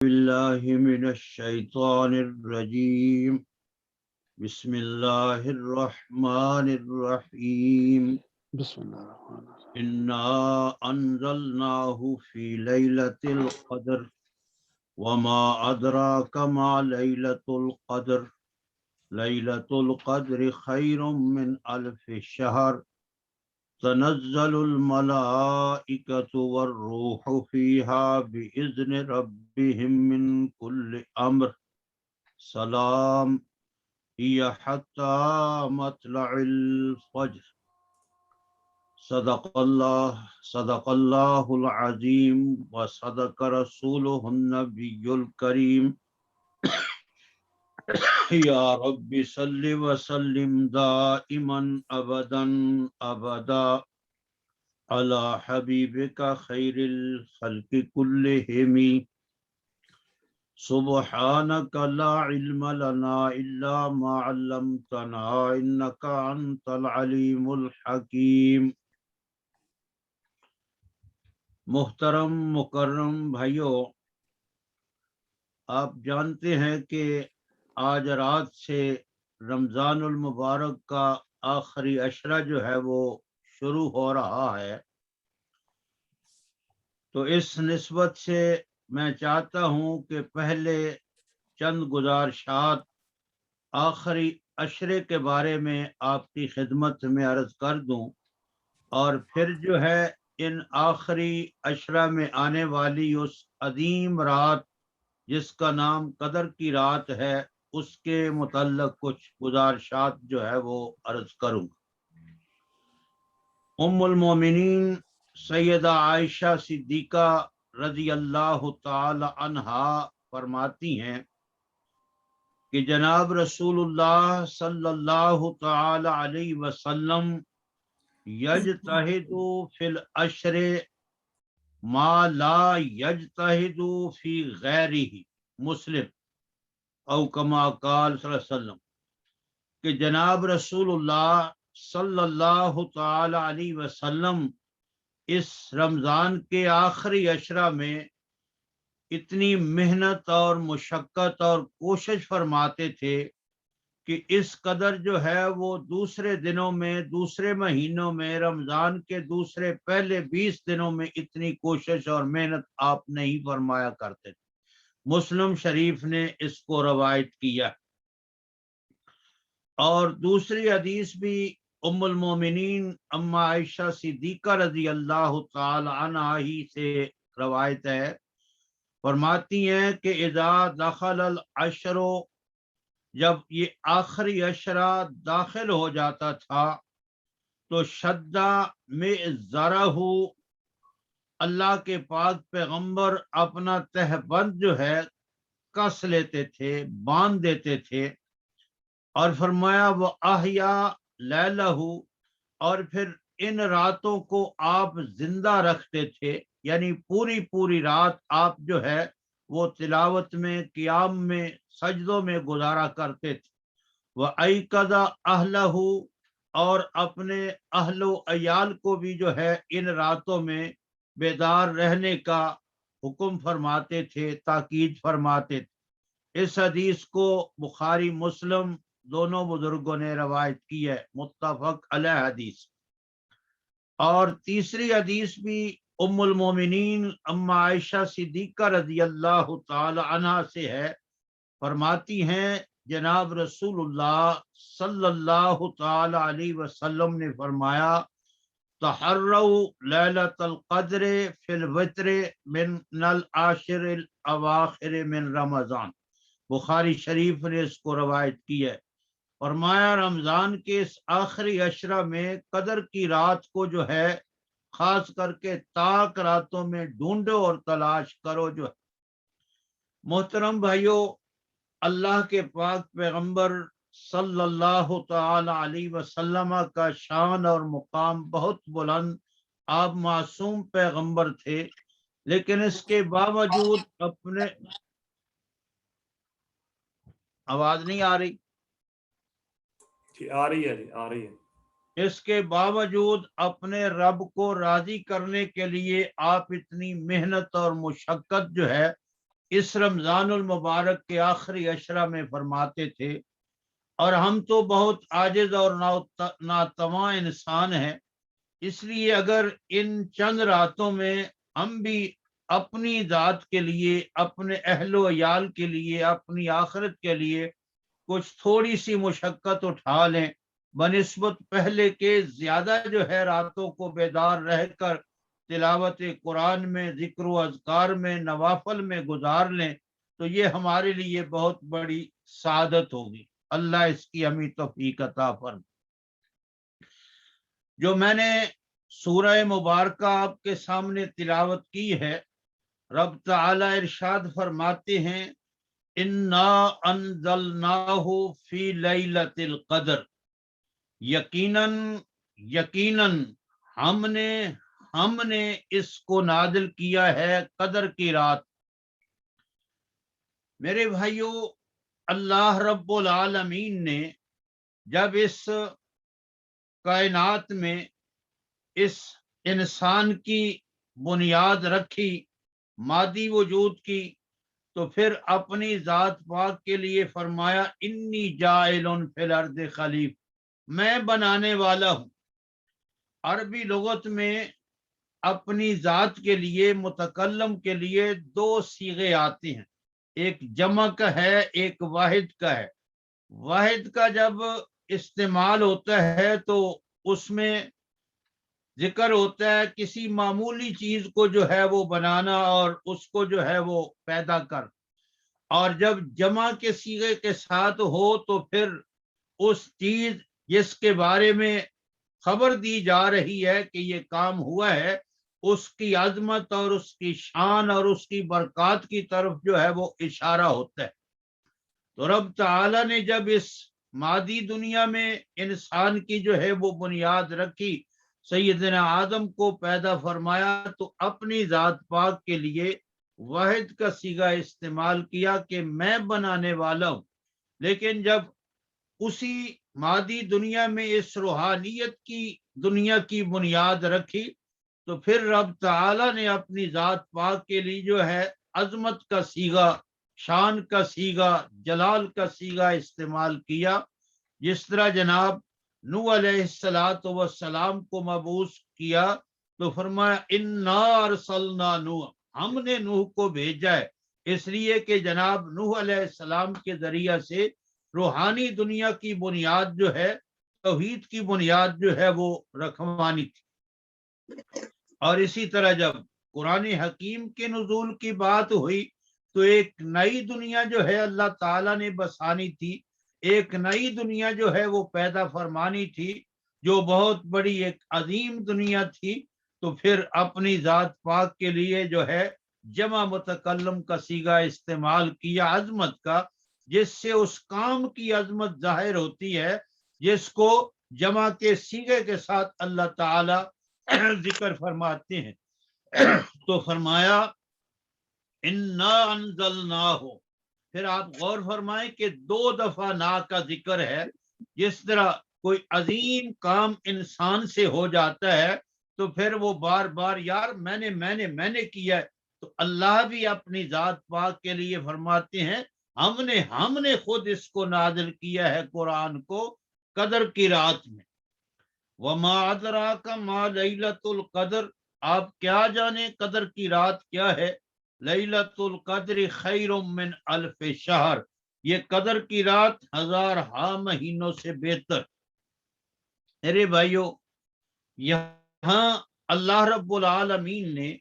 بالله من الشيطان الرجيم. بسم الله الرحمن الرحيم. بسم اللہ الرحمن الرحیم. إنا أنزلناه في ليلة القدر وما أدراك ما ليلة القدر. ليلة القدر خير من ألف شهر. تنزل الملائكة والروح فيها بإذن ربهم من كل أمر. سلام هي حتى مطلع الفجر. صدق الله العظيم وصدق رسوله النبي الكريم. يا رب صل وسلم دائما أبدا أبدا على حبيبك خير الخلق كلهم. سبحانك لا علم لنا إلا ما علمتنا إنك أنت العليم الحكيم. محترم مکرم بھائیوں، آپ جانتے ہیں کہ آج رات سے رمضان المبارک کا آخری عشرہ جو ہے وہ شروع ہو رہا ہے، تو اس نسبت سے میں چاہتا ہوں کہ پہلے چند گزارشات آخری عشرے کے بارے میں آپ کی خدمت میں عرض کر دوں، اور پھر جو ہے ان آخری عشرہ میں آنے والی اس عظیم رات جس کا نام قدر کی رات ہے، اس کے متعلق کچھ گزارشات جو ہے وہ عرض کروں. ام المومنین سیدہ عائشہ صدیقہ رضی اللہ تعالی عنہا فرماتی ہیں کہ جناب رسول اللہ صلی اللہ تعالی علیہ وسلم یجتہد فی العشر ما لا یجتہد فی غیرہ، مسلم او کما قال صلی اللہ علیہ وسلم، کہ جناب رسول اللہ صلی اللہ تعالی علیہ وسلم اس رمضان کے آخری عشرہ میں اتنی محنت اور مشقت اور کوشش فرماتے تھے کہ اس قدر جو ہے وہ دوسرے دنوں میں، دوسرے مہینوں میں، رمضان کے دوسرے پہلے 20 دنوں میں اتنی کوشش اور محنت آپ نہیں فرمایا کرتے تھے. مسلم شریف نے اس کو روایت کیا. اور دوسری حدیث بھی ام المومنین اما عائشہ صدیقہ رضی اللہ تعالی عنہا ہی سے روایت ہے، فرماتی ہیں کہ اذا دخل العشر، جب یہ آخری عشرہ داخل ہو جاتا تھا تو شدہ مئزرہ، اللہ کے پاک پیغمبر اپنا تہبند جو ہے کس لیتے تھے، باندھ دیتے تھے، اور فرمایا وہ احیا لیلہ، اور پھر ان راتوں کو آپ زندہ رکھتے تھے، یعنی پوری پوری رات آپ جو ہے وہ تلاوت میں، قیام میں، سجدوں میں گزارا کرتے تھے. وَأَيْقَظَ أَهْلَهُ، اور اپنے اہل و عیال کو بھی جو ہے ان راتوں میں بیدار رہنے کا حکم فرماتے تھے، تاکید فرماتے تھے. اس حدیث کو بخاری مسلم دونوں بزرگوں نے روایت کی ہے، متفق علیہ حدیث. اور تیسری حدیث بھی ام المومنین اما عائشہ صدیقہ رضی اللہ تعالی عنہا سے ہے، فرماتی ہیں جناب رسول اللہ صلی اللہ تعالی علیہ وسلم نے فرمایا تحروا لیلۃ القدر فی الوتر من العاشر الاواخر من رمضان. بخاری شریف نے اس کو روایت کی ہے. فرمایا رمضان کے اس آخری عشرہ میں قدر کی رات کو جو ہے خاص کر کے طاق راتوں میں ڈھونڈو اور تلاش کرو. جو محترم بھائیو، اللہ کے پاک پیغمبر صلی اللہ تعالی علیہ وسلم کا شان اور مقام بہت بلند، آپ معصوم پیغمبر تھے، لیکن اس کے باوجود اپنے آواز نہیں آ رہی؟ آ رہی ہے جی، آ رہی ہے. اس کے باوجود اپنے رب کو راضی کرنے کے لیے آپ اتنی محنت اور مشقت جو ہے اس رمضان المبارک کے آخری عشرہ میں فرماتے تھے، اور ہم تو بہت عاجز اور ناتواں انسان ہیں، اس لیے اگر ان چند راتوں میں ہم بھی اپنی ذات کے لیے، اپنے اہل و عیال کے لیے، اپنی آخرت کے لیے کچھ تھوڑی سی مشقت اٹھا لیں، بنسبت پہلے کے زیادہ جو ہے راتوں کو بیدار رہ کر تلاوت قرآن میں، ذکر و اذکار میں، نوافل میں گزار لیں، تو یہ ہمارے لیے بہت بڑی سعادت ہوگی۔ اللہ اس کی ہمیں توفیق عطا فرمائے۔ جو میں نے سورہ مبارکہ آپ کے سامنے تلاوت کی ہے، رب تعالی ارشاد فرماتے ہیں انا انزلناہ فی لیلۃ القدر، یقیناً ہم نے اس کو نازل کیا ہے قدر کی رات۔ میرے بھائیو، اللہ رب العالمین نے جب اس کائنات میں اس انسان کی بنیاد رکھی، مادی وجود کی، تو پھر اپنی ذات پاک کے لیے فرمایا انی جاعل فی الارض خلیف، میں بنانے والا ہوں۔ عربی لغت میں اپنی ذات کے لیے، متکلم کے لیے دو صیغے آتے ہیں، ایک جمع کا ہے، ایک واحد کا ہے۔ واحد کا جب استعمال ہوتا ہے تو اس میں ذکر ہوتا ہے کسی معمولی چیز کو جو ہے وہ بنانا اور اس کو جو ہے وہ پیدا کر، اور جب جمع کے صیغے کے ساتھ ہو تو پھر اس چیز جس کے بارے میں خبر دی جا رہی ہے کہ یہ کام ہوا ہے، اس کی عظمت اور اس کی شان اور اس کی برکات کی طرف جو ہے وہ اشارہ ہوتا ہے۔ تو رب تعالی نے جب اس مادی دنیا میں انسان کی جو ہے وہ بنیاد رکھی، سیدنا آدم کو پیدا فرمایا، تو اپنی ذات پاک کے لیے واحد کا صیغہ استعمال کیا کہ میں بنانے والا ہوں۔ لیکن جب اسی مادی دنیا میں اس روحانیت کی دنیا کی بنیاد رکھی، تو پھر رب تعالی نے اپنی ذات پاک کے لیے جو ہے عظمت کا صیغہ، شان کا صیغہ، جلال کا صیغہ استعمال کیا۔ جس طرح جناب نوح علیہ السلام کو مبعوث کیا تو فرمایا انا ارسلنا نوح، ہم نے نوح کو بھیجا ہے، اس لیے کہ جناب نوح علیہ السلام کے ذریعہ سے روحانی دنیا کی بنیاد جو ہے، توحید کی بنیاد جو ہے وہ رکھوانی تھی۔ اور اسی طرح جب قرآن حکیم کے نزول کی بات ہوئی تو ایک نئی دنیا جو ہے اللہ تعالیٰ نے بسانی تھی، ایک نئی دنیا جو ہے وہ پیدا فرمانی تھی، جو بہت بڑی ایک عظیم دنیا تھی۔ تو پھر اپنی ذات پاک کے لیے جو ہے جمع متکلم کا صیغہ استعمال کیا، عظمت کا، جس سے اس کام کی عظمت ظاہر ہوتی ہے جس کو جمع کے صیغے کے ساتھ اللہ تعالی ذکر فرماتے ہیں۔ تو فرمایا انا انزلناہ، پھر آپ غور فرمائیں کہ دو دفعہ نا کا ذکر ہے۔ جس طرح کوئی عظیم کام انسان سے ہو جاتا ہے تو پھر وہ بار بار یار میں نے کیا ہے، تو اللہ بھی اپنی ذات پاک کے لیے فرماتے ہیں ہم نے خود اس کو نازل کیا ہے قرآن کو قدر کی رات میں۔ وما ادراک ما لیلۃ القدر، آپ کیا جانے قدر کی رات کیا ہے؟ لیلۃ القدر خیر من الف شہر، یہ قدر کی رات 1000 مہینوں سے بہتر۔ میرے بھائیو، یہاں اللہ رب العالمین نے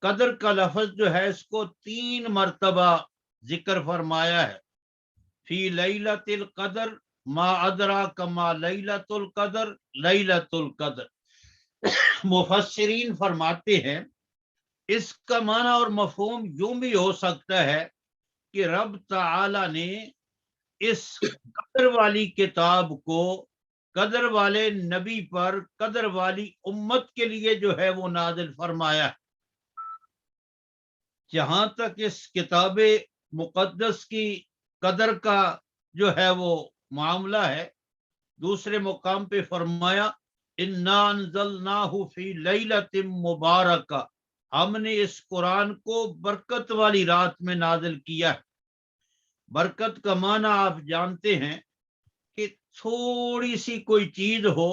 قدر کا لفظ جو ہے اس کو 3 مرتبہ ذکر فرمایا ہے۔ فی لیلۃ القدر، ما ادراک ما لیلۃ القدر، لیلۃ القدر۔ مفسرین فرماتے ہیں اس کا معنی اور مفہوم یوں بھی ہو سکتا ہے کہ رب تعالی نے اس قدر والی کتاب کو قدر والے نبی پر، قدر والی امت کے لیے جو ہے وہ نازل فرمایا۔ جہاں تک اس کتاب مقدس کی قدر کا جو ہے وہ معاملہ ہے، دوسرے مقام پہ فرمایا انا انزلناہ فی لیلۃ مبارکہ، ہم نے اس قرآن کو برکت والی رات میں نازل کیا ہے۔ برکت کا معنی آپ جانتے ہیں کہ تھوڑی سی کوئی چیز ہو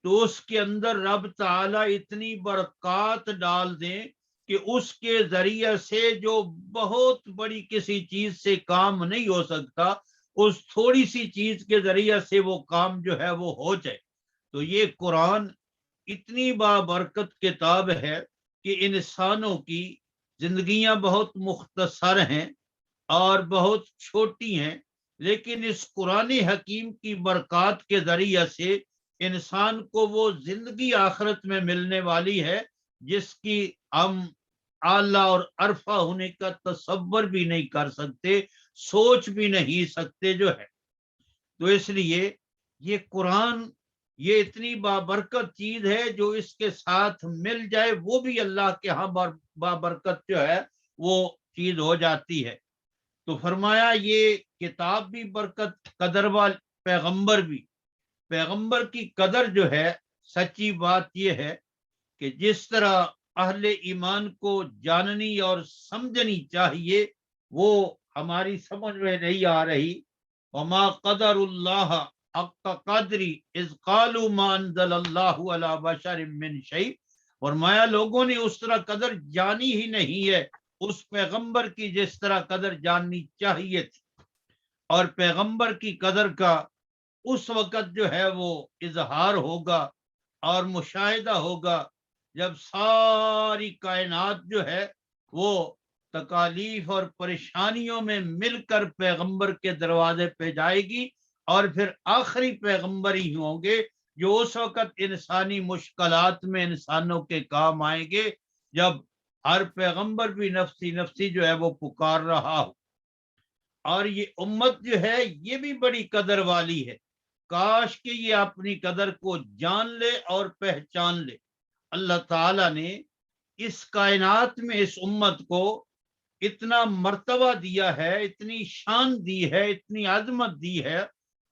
تو اس کے اندر رب تعالی اتنی برکات ڈال دیں کہ اس کے ذریعے سے جو بہت بڑی کسی چیز سے کام نہیں ہو سکتا، اس تھوڑی سی چیز کے ذریعے سے وہ کام جو ہے وہ ہو جائے۔ تو یہ قرآن اتنی بابرکت کتاب ہے کہ انسانوں کی زندگیاں بہت مختصر ہیں اور بہت چھوٹی ہیں، لیکن اس قرآن حکیم کی برکات کے ذریعے سے انسان کو وہ زندگی آخرت میں ملنے والی ہے جس کی ہم اعلیٰ اور عرفہ ہونے کا تصور بھی نہیں کر سکتے، سوچ بھی نہیں سکتے جو ہے۔ تو اس لیے یہ قرآن یہ اتنی بابرکت چیز ہے، جو اس کے ساتھ مل جائے وہ بھی اللہ کے ہاں بابرکت جو ہے وہ چیز ہو جاتی ہے۔ تو فرمایا یہ کتاب بھی برکت، قدر وال پیغمبر بھی۔ پیغمبر کی قدر جو ہے، سچی بات یہ ہے کہ جس طرح اہل ایمان کو جاننی اور سمجھنی چاہیے وہ ہماری سمجھ میں نہیں آ رہی۔ وما قدر اللہ حق قدری اذ قالوا ما انزل اللہ علی بشر من شیء، فرمایا لوگوں نے اس طرح قدر جانی ہی نہیں ہے اس پیغمبر کی جس طرح قدر جاننی چاہیے تھی۔ اور پیغمبر کی قدر کا اس وقت جو ہے وہ اظہار ہوگا اور مشاہدہ ہوگا جب ساری کائنات جو ہے وہ تکالیف اور پریشانیوں میں مل کر پیغمبر کے دروازے پہ جائے گی، اور پھر آخری پیغمبر ہی ہوں گے جو اس وقت انسانی مشکلات میں انسانوں کے کام آئیں گے، جب ہر پیغمبر بھی نفسی نفسی جو ہے وہ پکار رہا ہو۔ اور یہ امت جو ہے یہ بھی بڑی قدر والی ہے، کاش کہ یہ اپنی قدر کو جان لے اور پہچان لے۔ اللہ تعالی نے اس کائنات میں اس امت کو اتنا مرتبہ دیا ہے، اتنی شان دی ہے، اتنی عظمت دی ہے،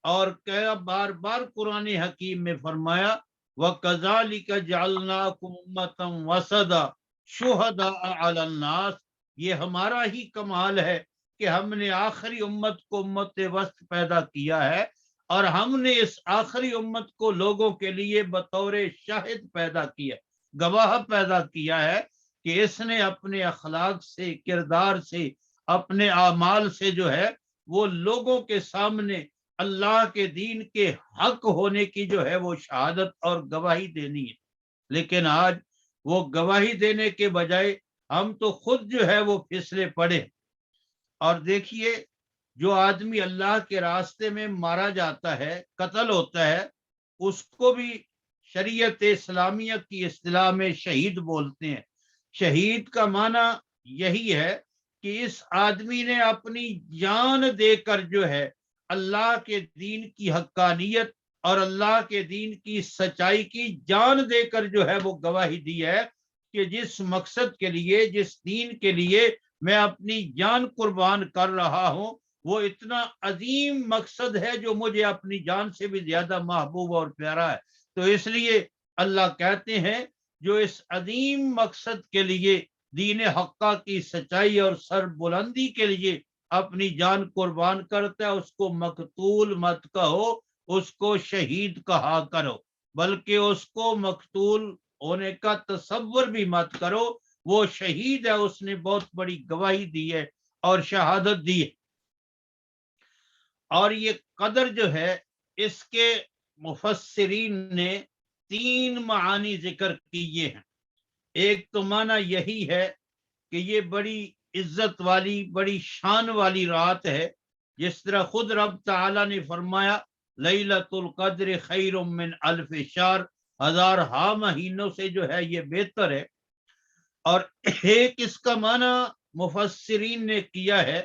اور کیا بار بار قرآن حکیم میں فرمایا وَكَذَلِكَ جَعَلْنَاكُمْ أُمَّةً وَسَطًا شُهَدَاءَ عَلَى النَّاسِ، یہ ہمارا ہی کمال ہے کہ ہم نے آخری امت کو امت وسط پیدا کیا ہے، اور ہم نے اس آخری امت کو لوگوں کے لیے بطور شاہد پیدا کیا، گواہ پیدا کیا ہے کہ اس نے اپنے اخلاق سے، کردار سے، اپنے اعمال سے جو ہے وہ لوگوں کے سامنے اللہ کے دین کے حق ہونے کی جو ہے وہ شہادت اور گواہی دینی ہے۔ لیکن آج وہ گواہی دینے کے بجائے ہم تو خود جو ہے وہ پھسلے پڑے۔ اور دیکھیے جو آدمی اللہ کے راستے میں مارا جاتا ہے، قتل ہوتا ہے، اس کو بھی شریعت اسلامیہ کی اصطلاح میں شہید بولتے ہیں۔ شہید کا معنی یہی ہے کہ اس آدمی نے اپنی جان دے کر جو ہے اللہ کے دین کی حقانیت اور اللہ کے دین کی سچائی کی جان دے کر جو ہے وہ گواہی دی ہے کہ جس مقصد کے لیے، جس دین کے لیے میں اپنی جان قربان کر رہا ہوں وہ اتنا عظیم مقصد ہے جو مجھے اپنی جان سے بھی زیادہ محبوب اور پیارا ہے۔ تو اس لیے اللہ کہتے ہیں جو اس عظیم مقصد کے لیے، دین حقہ کی سچائی اور سر بلندی کے لیے اپنی جان قربان کرتا ہے اس کو مقتول مت کہو، اس کو شہید کہا کرو، بلکہ اس کو مقتول ہونے کا تصور بھی مت کرو، وہ شہید ہے، اس نے بہت بڑی گواہی دی ہے اور شہادت دی ہے۔ اور یہ قدر جو ہے اس کے مفسرین نے 3 معانی ذکر کیے ہیں۔ ایک تو معنی یہی ہے کہ یہ بڑی عزت والی، بڑی شان والی رات ہے، جس طرح خود رب تعالی نے فرمایا لیلۃ القدر خیر من الف شہر، 1000 مہینوں سے جو ہے یہ بہتر ہے۔ اور ایک اس کا معنی مفسرین نے کیا ہے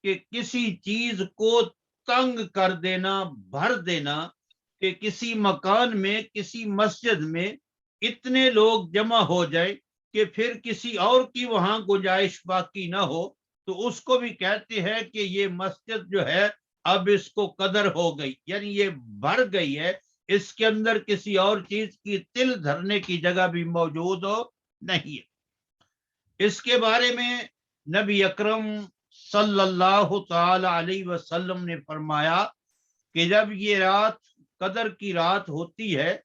کہ کسی چیز کو تنگ کر دینا، بھر دینا، کہ کسی مکان میں، کسی مسجد میں اتنے لوگ جمع ہو جائے کہ پھر کسی اور کی وہاں گنجائش باقی نہ ہو، تو اس کو بھی کہتے ہیں کہ یہ مسجد جو ہے اب اس کو قدر ہو گئی، یعنی یہ بھر گئی ہے، اس کے اندر کسی اور چیز کی تل دھرنے کی جگہ بھی موجود ہو نہیں ہے۔ اس کے بارے میں نبی اکرم صلی اللہ تعالی علیہ وسلم نے فرمایا کہ جب یہ رات قدر کی رات ہوتی ہے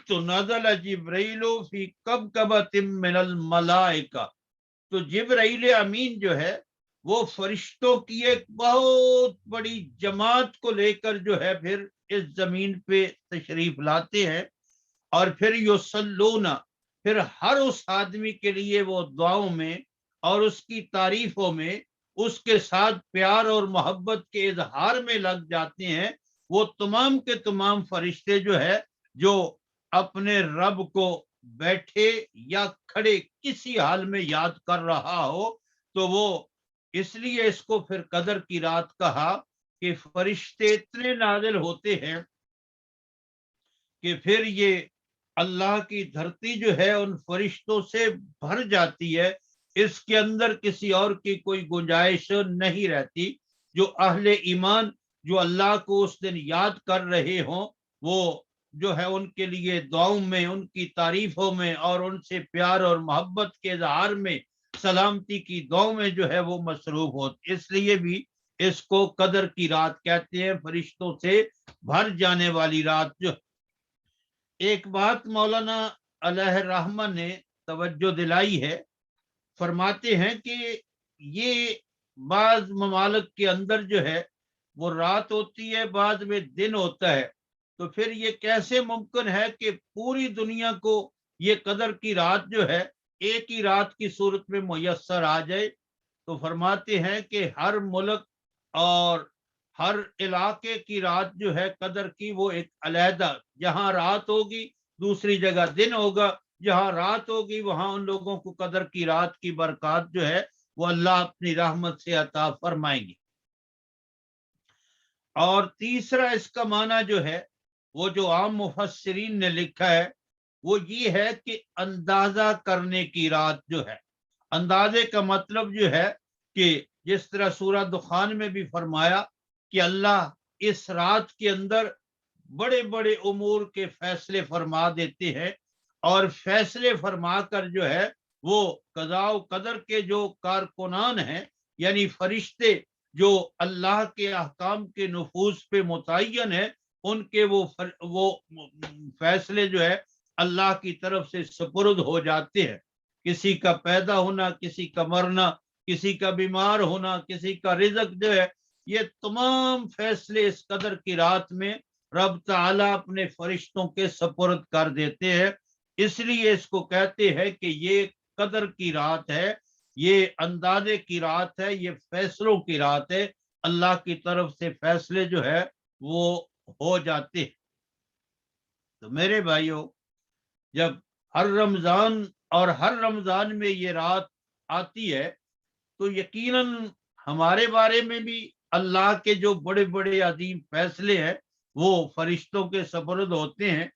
تو نزل جبرائیل فی کبکبۃ من الملائکہ، تو جبرائیل امین جو ہے وہ فرشتوں کی ایک بہت بڑی جماعت کو لے کر جو ہے پھر اس زمین پہ تشریف لاتے ہیں، اور پھر یصلون، پھر ہر اس آدمی کے لیے وہ دعاؤں میں اور اس کی تعریفوں میں، اس کے ساتھ پیار اور محبت کے اظہار میں لگ جاتے ہیں۔ وہ تمام کے تمام فرشتے جو ہے جو اپنے رب کو بیٹھے یا کھڑے کسی حال میں یاد کر رہا ہو، تو وہ اس لیے اس کو پھر قدر کی رات کہا کہ فرشتے اتنے نازل ہوتے ہیں کہ پھر یہ اللہ کی دھرتی جو ہے ان فرشتوں سے بھر جاتی ہے، اس کے اندر کسی اور کی کوئی گنجائش نہیں رہتی۔ جو اہل ایمان جو اللہ کو اس دن یاد کر رہے ہوں، وہ جو ہے ان کے لیے دعاؤں میں، ان کی تعریفوں میں اور ان سے پیار اور محبت کے اظہار میں، سلامتی کی دعاؤں میں جو ہے وہ مصروف ہوتے، اس لیے بھی اس کو قدر کی رات کہتے ہیں، فرشتوں سے بھر جانے والی رات۔ جو ایک بات مولانا علیہ الرحمہ نے توجہ دلائی ہے، فرماتے ہیں کہ یہ بعض ممالک کے اندر جو ہے وہ رات ہوتی ہے، بعض میں دن ہوتا ہے، تو پھر یہ کیسے ممکن ہے کہ پوری دنیا کو یہ قدر کی رات جو ہے ایک ہی رات کی صورت میں میسر آ جائے؟ تو فرماتے ہیں کہ ہر ملک اور ہر علاقے کی رات جو ہے قدر کی وہ ایک علیحدہ، جہاں رات ہوگی دوسری جگہ دن ہوگا، جہاں رات ہوگی وہاں ان لوگوں کو قدر کی رات کی برکات جو ہے وہ اللہ اپنی رحمت سے عطا فرمائیں گے۔ اور تیسرا اس کا معنی جو ہے وہ جو عام مفسرین نے لکھا ہے وہ یہ ہے کہ اندازہ کرنے کی رات جو ہے۔ اندازے کا مطلب جو ہے کہ جس طرح سورہ دخان میں بھی فرمایا کہ اللہ اس رات کے اندر بڑے بڑے امور کے فیصلے فرما دیتے ہیں، اور فیصلے فرما کر جو ہے وہ قضاء و قدر کے جو کارکنان ہیں، یعنی فرشتے جو اللہ کے احکام کے نفوذ پہ متعین ہے، ان کے وہ فیصلے جو ہے اللہ کی طرف سے سپرد ہو جاتے ہیں۔ کسی کا پیدا ہونا، کسی کا مرنا، کسی کا بیمار ہونا، کسی کا رزق جو ہے، یہ تمام فیصلے اس قدر کی رات میں رب تعالیٰ اپنے فرشتوں کے سپرد کر دیتے ہیں۔ اس لیے اس کو کہتے ہیں کہ یہ قدر کی رات ہے، یہ اندازے کی رات ہے، یہ فیصلوں کی رات ہے، اللہ کی طرف سے فیصلے جو ہے وہ ہو جاتے ہیں۔ تو میرے بھائیوں، جب ہر رمضان اور ہر رمضان میں یہ رات آتی ہے تو یقیناً ہمارے بارے میں بھی اللہ کے جو بڑے بڑے عظیم فیصلے ہیں وہ فرشتوں کے سپرد ہوتے ہیں۔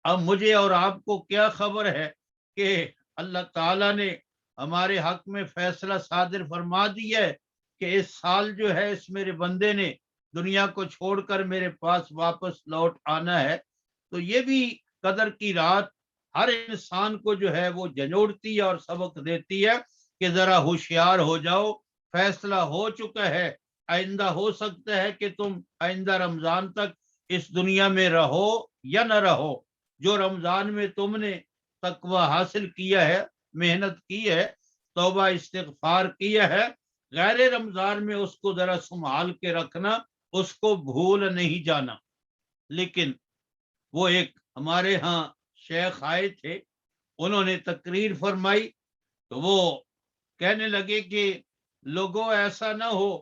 اب مجھے اور آپ کو کیا خبر ہے کہ اللہ تعالیٰ نے ہمارے حق میں فیصلہ صادر فرما دیا ہے کہ اس سال جو ہے اس میرے بندے نے دنیا کو چھوڑ کر میرے پاس واپس لوٹ آنا ہے۔ تو یہ بھی قدر کی رات ہر انسان کو جو ہے وہ جھنجھوڑتی ہے اور سبق دیتی ہے کہ ذرا ہوشیار ہو جاؤ، فیصلہ ہو چکا ہے، آئندہ ہو سکتا ہے کہ تم آئندہ رمضان تک اس دنیا میں رہو یا نہ رہو۔ جو رمضان میں تم نے تقوی حاصل کیا ہے، محنت کی ہے، توبہ استغفار کیا ہے، غیر رمضان میں اس کو ذرا سنبھال کے رکھنا، اس کو بھول نہیں جانا۔ لیکن وہ ایک ہمارے ہاں شیخ آئے تھے، انہوں نے تقریر فرمائی، تو وہ کہنے لگے کہ لوگوں ایسا نہ ہو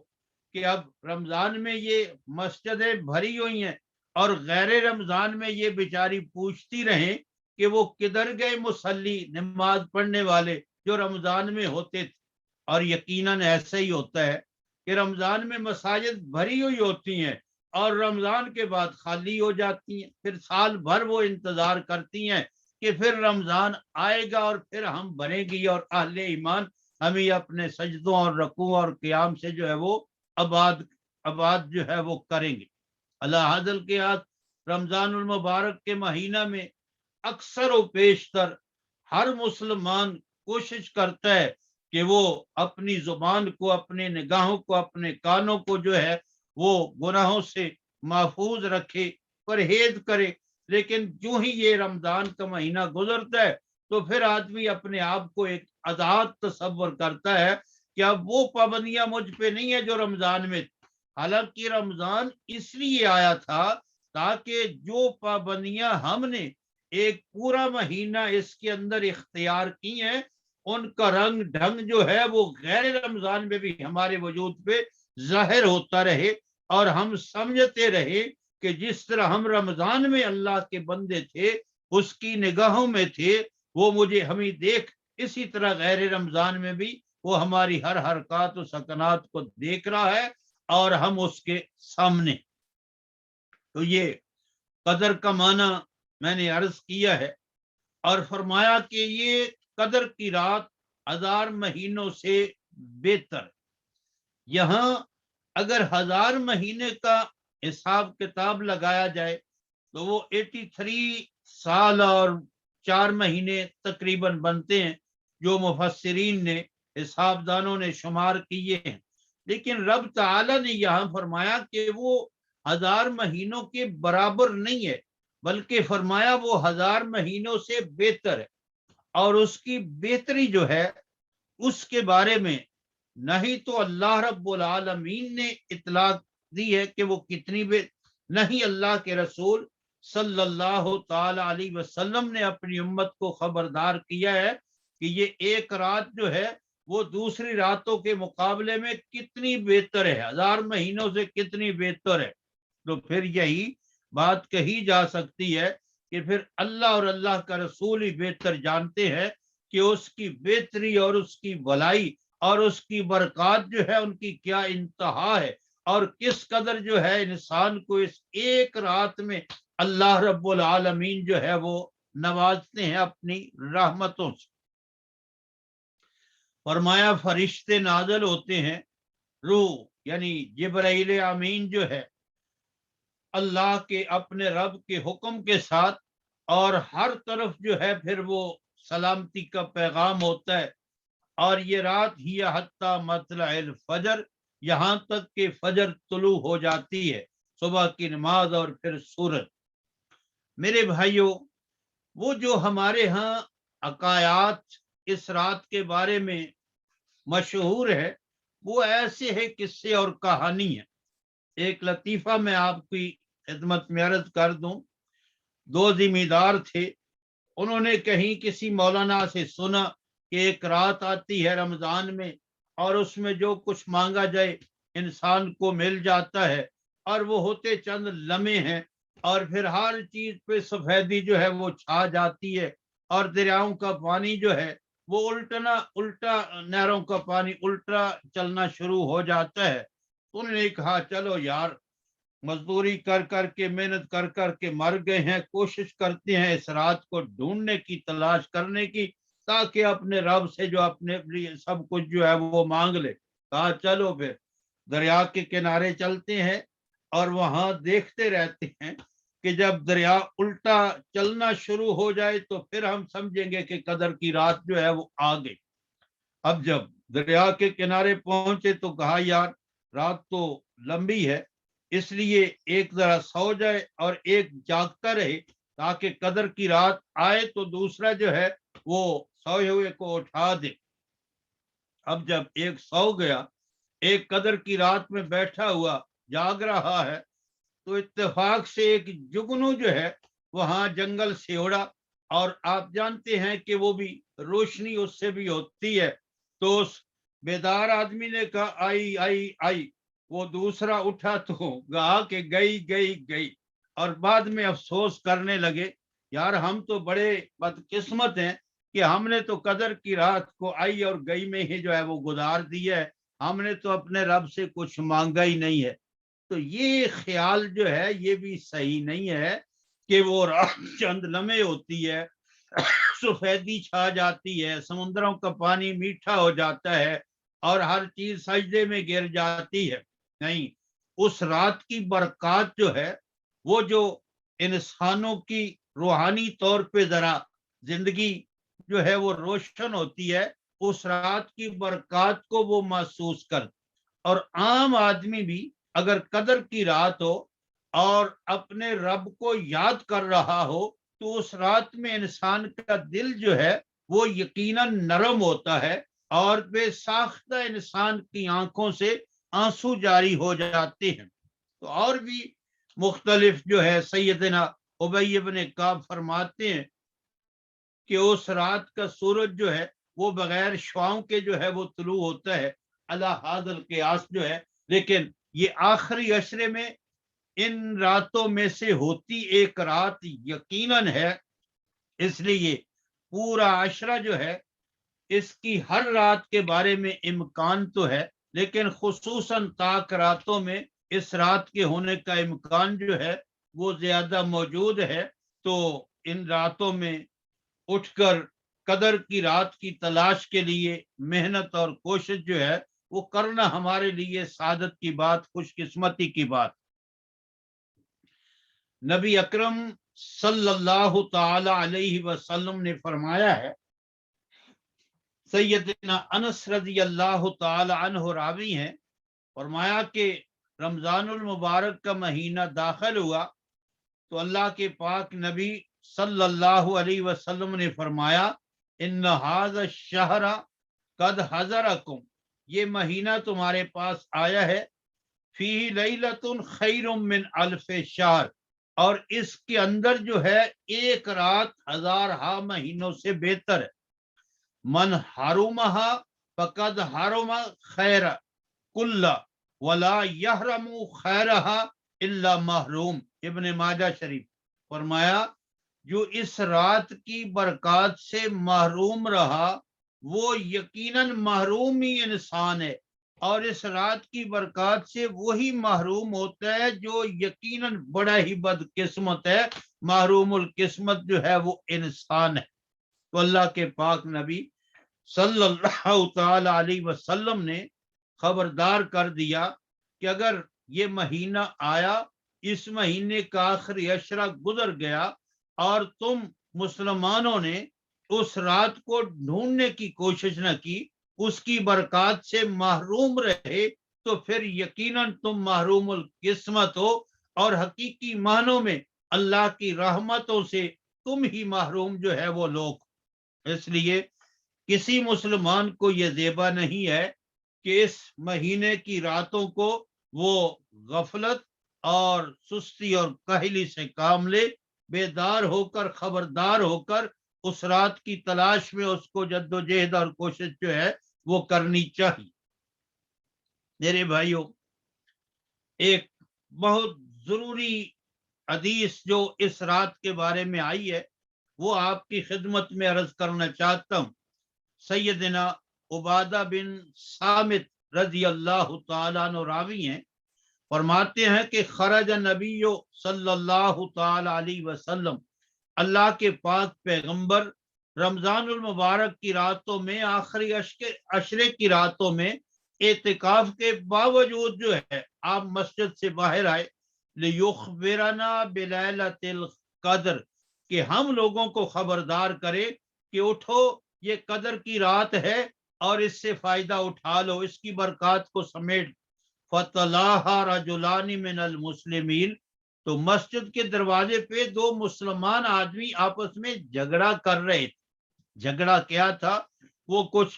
کہ اب رمضان میں یہ مسجدیں بھری ہوئی ہیں اور غیر رمضان میں یہ بیچاری پوچھتی رہیں کہ وہ کدھر گئے مصلی، نماز پڑھنے والے جو رمضان میں ہوتے تھے۔ اور یقیناً ایسا ہی ہوتا ہے کہ رمضان میں مساجد بھری ہوئی ہوتی ہیں اور رمضان کے بعد خالی ہو جاتی ہیں، پھر سال بھر وہ انتظار کرتی ہیں کہ پھر رمضان آئے گا اور پھر ہم بنے گی اور اہل ایمان ہمیں اپنے سجدوں اور رکوع اور قیام سے جو ہے وہ آباد جو ہے وہ کریں گے۔ اللہ حاضر کے ہاتھ رمضان المبارک کے مہینہ میں اکثر و بیشتر ہر مسلمان کوشش کرتا ہے کہ وہ اپنی زبان کو، اپنے نگاہوں کو، اپنے کانوں کو جو ہے وہ گناہوں سے محفوظ رکھے، پرہیز کرے. لیکن جو ہی یہ رمضان کا مہینہ گزرتا ہے تو پھر آدمی اپنے آپ کو ایک آزاد تصور کرتا ہے کہ اب وہ پابندیاں مجھ پہ نہیں ہے جو رمضان میں. حالانکہ رمضان اس لیے آیا تھا تاکہ جو پابندیاں ہم نے ایک پورا مہینہ اس کے اندر اختیار کی ہیں ان کا رنگ ڈھنگ جو ہے وہ غیر رمضان میں بھی ہمارے وجود پہ ظاہر ہوتا رہے، اور ہم سمجھتے رہے کہ جس طرح ہم رمضان میں اللہ کے بندے تھے، اس کی نگاہوں میں تھے، وہ مجھے ہمیں دیکھ، اسی طرح غیر رمضان میں بھی وہ ہماری ہر حرکات و سکنات کو دیکھ رہا ہے اور ہم اس کے سامنے. تو یہ قدر کا معنی میں نے عرض کیا ہے، اور فرمایا کہ یہ قدر کی رات 1000 مہینوں سے بہتر. یہاں اگر 1000 مہینے کا حساب کتاب لگایا جائے تو وہ 83 سال اور 4 مہینے تقریباً بنتے ہیں جو مفسرین نے، حساب دانوں نے شمار کیے ہیں. لیکن رب تعالی نے یہاں فرمایا کہ وہ 1000 مہینوں کے برابر نہیں ہے، بلکہ فرمایا وہ 1000 مہینوں سے بہتر ہے. اور اس کی بہتری جو ہے اس کے بارے میں نہ ہی تو اللہ رب العالمین نے اطلاع دی ہے کہ وہ کتنی نہ ہی اللہ کے رسول صلی اللہ تعالی علیہ وسلم نے اپنی امت کو خبردار کیا ہے کہ یہ ایک رات جو ہے وہ دوسری راتوں کے مقابلے میں کتنی بہتر ہے، 1000 مہینوں سے کتنی بہتر ہے. تو پھر یہی بات کہی جا سکتی ہے کہ پھر اللہ اور اللہ کا رسول ہی بہتر جانتے ہیں کہ اس کی بہتری اور اس کی بھلائی اور اس کی برکات جو ہے ان کی کیا انتہا ہے، اور کس قدر جو ہے انسان کو اس ایک رات میں اللہ رب العالمین جو ہے وہ نوازتے ہیں اپنی رحمتوں سے. فرمایا فرشتے نازل ہوتے ہیں، روح یعنی جبرائیل امین جو ہے اللہ کے اپنے رب کے حکم کے ساتھ، اور ہر طرف جو ہے پھر وہ سلامتی کا پیغام ہوتا ہے. اور یہ رات ہی حتی مطلع الفجر، یہاں تک کہ فجر طلوع ہو جاتی ہے، صبح کی نماز اور پھر سورج. میرے بھائیوں، وہ جو ہمارے ہاں عقائد اس رات کے بارے میں مشہور ہے وہ ایسے ہے قصے اور کہانی ہے. ایک لطیفہ میں آپ کی خدمت میں عرض کر دوں. 2 ذمہ دار تھے، انہوں نے کہیں کسی مولانا سے سنا کہ ایک رات آتی ہے رمضان میں اور اس میں جو کچھ مانگا جائے انسان کو مل جاتا ہے، اور وہ ہوتے چند لمحے ہیں اور پھر ہر چیز پہ سفیدی جو ہے وہ چھا جاتی ہے، اور دریاؤں کا پانی جو ہے وہ الٹا نہروں کا پانی الٹا چلنا شروع ہو جاتا ہے. انہوں نے کہا چلو یار، مزدوری کر کر کے، محنت کر کر کے مر گئے ہیں، کوشش کرتے ہیں اس رات کو ڈھونڈنے کی، تلاش کرنے کی، تاکہ اپنے رب سے جو اپنے لیے سب کچھ جو ہے وہ مانگ لے. کہا چلو پھر دریا کے کنارے چلتے ہیں اور وہاں دیکھتے رہتے ہیں کہ جب دریا الٹا چلنا شروع ہو جائے تو پھر ہم سمجھیں گے کہ قدر کی رات جو ہے وہ آ گئی. اب جب دریا کے کنارے پہنچے تو کہا یار رات تو لمبی ہے، اس لیے ایک ذرا سو جائے اور ایک جاگتا رہے تاکہ قدر کی رات آئے تو دوسرا جو ہے وہ سوئے ہوئے کو اٹھا دے. اب جب ایک سو گیا، ایک قدر کی رات میں بیٹھا ہوا جاگ رہا ہے، تو اتفاق سے ایک جگنو جو ہے وہاں جنگل سے اڑا، اور آپ جانتے ہیں کہ وہ بھی روشنی اس سے بھی ہوتی ہے. تو اس بیدار آدمی نے کہا آئی آئی آئی. وہ دوسرا اٹھا تو کہا کہ گئی گئی گئی، اور بعد میں افسوس کرنے لگے یار ہم تو بڑے بدقسمت ہیں کہ ہم نے تو قدر کی رات کو آئی اور گئی میں ہی جو ہے وہ گزار دیا ہے، ہم نے تو اپنے رب سے کچھ مانگا ہی نہیں ہے. تو یہ خیال جو ہے یہ بھی صحیح نہیں ہے کہ وہ رات چند لمحے ہوتی ہے، سفیدی چھا جاتی ہے، سمندروں کا پانی میٹھا ہو جاتا ہے اور ہر چیز سجدے میں گر جاتی ہے. نہیں، اس رات کی برکات جو ہے وہ جو انسانوں کی روحانی طور پہ ذرا زندگی جو ہے وہ روشن ہوتی ہے، اس رات کی برکات کو وہ محسوس کر، اور عام آدمی بھی اگر قدر کی رات ہو اور اپنے رب کو یاد کر رہا ہو تو اس رات میں انسان کا دل جو ہے وہ یقیناً نرم ہوتا ہے اور بے ساختہ انسان کی آنکھوں سے آنسو جاری ہو جاتے ہیں۔ تو اور بھی مختلف جو ہے سیدنا ابی بن کعب فرماتے ہیں کہ اس رات کا سورج جو ہے وہ بغیر شعاؤں کے جو ہے وہ طلوع ہوتا ہے، اللہ حاضر القیاس جو ہے، لیکن یہ آخری عشرے میں ان راتوں میں سے ہوتی ایک رات یقیناً ہے، اس لیے پورا عشرہ جو ہے اس کی ہر رات کے بارے میں امکان تو ہے، لیکن خصوصاً طاق راتوں میں اس رات کے ہونے کا امکان جو ہے وہ زیادہ موجود ہے۔ تو ان راتوں میں اٹھ کر قدر کی رات کی تلاش کے لیے محنت اور کوشش جو ہے وہ کرنا ہمارے لیے سعادت کی بات، خوش قسمتی کی بات۔ نبی اکرم صلی اللہ تعالی علیہ وسلم نے فرمایا ہے، سیدنا انس رضی اللہ تعالی عنہ راوی ہیں، فرمایا کہ رمضان المبارک کا مہینہ داخل ہوا تو اللہ کے پاک نبی صلی اللہ علیہ وسلم نے فرمایا ان ھذا الشہر قد حضرکم، یہ مہینہ تمہارے پاس آیا ہے، فیہ لیلۃ خیر من الف شہر، اور اس کے اندر جو ہے ایک رات ہزارہا مہینوں سے بہتر ہے۔ من حرمہا فقد حرم خیر کل ولا یحرم خیرہا الا محروم، ابن ماجہ شریف۔ فرمایا جو اس رات کی برکات سے محروم رہا وہ یقیناً محروم ہی انسان ہے، اور اس رات کی برکات سے وہی محروم ہوتا ہے جو یقیناً بڑا ہی بدقسمت ہے، محروم القسمت جو ہے وہ انسان ہے۔ تو اللہ کے پاک نبی صلی اللہ تعالی علیہ وسلم نے خبردار کر دیا کہ اگر یہ مہینہ آیا، اس مہینے کا آخری عشرہ گزر گیا اور تم مسلمانوں نے اس رات کو ڈھونڈنے کی کوشش نہ کی، اس کی برکات سے محروم رہے، تو پھر یقیناً تم محروم القسمت ہو، اور حقیقی معنوں میں اللہ کی رحمتوں سے تم ہی محروم جو ہے وہ لوگ۔ اس لیے کسی مسلمان کو یہ زیبا نہیں ہے کہ اس مہینے کی راتوں کو وہ غفلت اور سستی اور کاہلی سے کام لے، بیدار ہو کر، خبردار ہو کر اس رات کی تلاش میں اس کو جد و جہد اور کوشش جو ہے وہ کرنی چاہیے۔ میرے بھائیوں، ایک بہت ضروری حدیث جو اس رات کے بارے میں آئی ہے وہ آپ کی خدمت میں عرض کرنا چاہتا ہوں۔ سیدنا عبادہ بن صامت رضی اللہ تعالیٰ عنہ راوی ہیں، فرماتے ہیں کہ خرج نبی صلی اللہ تعالی علیہ وسلم، اللہ کے پاک پیغمبر رمضان المبارک کی راتوں میں، آخری عشرے کی راتوں میں اعتکاف کے باوجود جو ہے آپ مسجد سے باہر آئے، لیخبرنا بلیلۃ القدر، کہ ہم لوگوں کو خبردار کرے کہ اٹھو یہ قدر کی رات ہے اور اس سے فائدہ اٹھا لو، اس کی برکات کو سمیٹ۔ فَطَلَعَهَا رَجُلَانِ مِنَ الْمُسْلِمِينَ، تو مسجد کے دروازے پہ دو مسلمان آدمی آپس میں جھگڑا کر رہے تھے۔ جھگڑا کیا تھا؟ وہ کچھ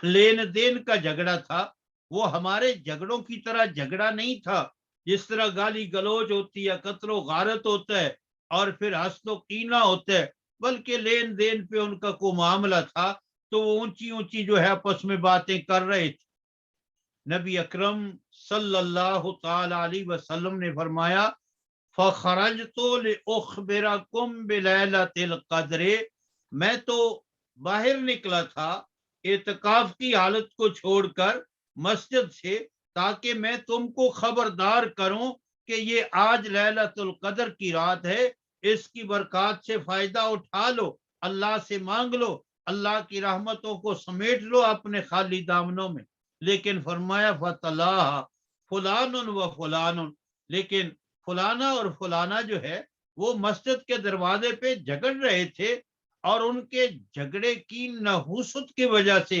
لین دین کا جھگڑا تھا، وہ ہمارے جھگڑوں کی طرح جھگڑا نہیں تھا جس طرح گالی گلوچ ہوتی ہے، قتل و غارت ہوتا ہے اور پھر حسد و کینہ ہوتا ہے، بلکہ لین دین پہ ان کا کوئی معاملہ تھا، تو وہ اونچی اونچی جو ہے آپس میں باتیں کر رہے تھے۔ نبی اکرم صلی اللہ تعالی علیہ وسلم نے فرمایا فَخَرَجْتُ لِأُخْبِرَكُمْ بِلَيْلَةِ الْقَدْرِ، میں تو باہر نکلا تھا اعتکاف کی حالت کو چھوڑ کر مسجد سے، تاکہ میں تم کو خبردار کروں کہ یہ آج لیلۃ القدر کی رات ہے، اس کی برکات سے فائدہ اٹھا لو، اللہ سے مانگ لو، اللہ کی رحمتوں کو سمیٹ لو اپنے خالی دامنوں میں۔ لیکن فرمایا فَطَلَعَهَا فُلَانٌ وَفُلَانٌ، لیکن فلانا اور فلانا جو ہے وہ مسجد کے دروازے پہ جھگڑ رہے تھے، اور ان کے جھگڑے کی نحوست کی وجہ سے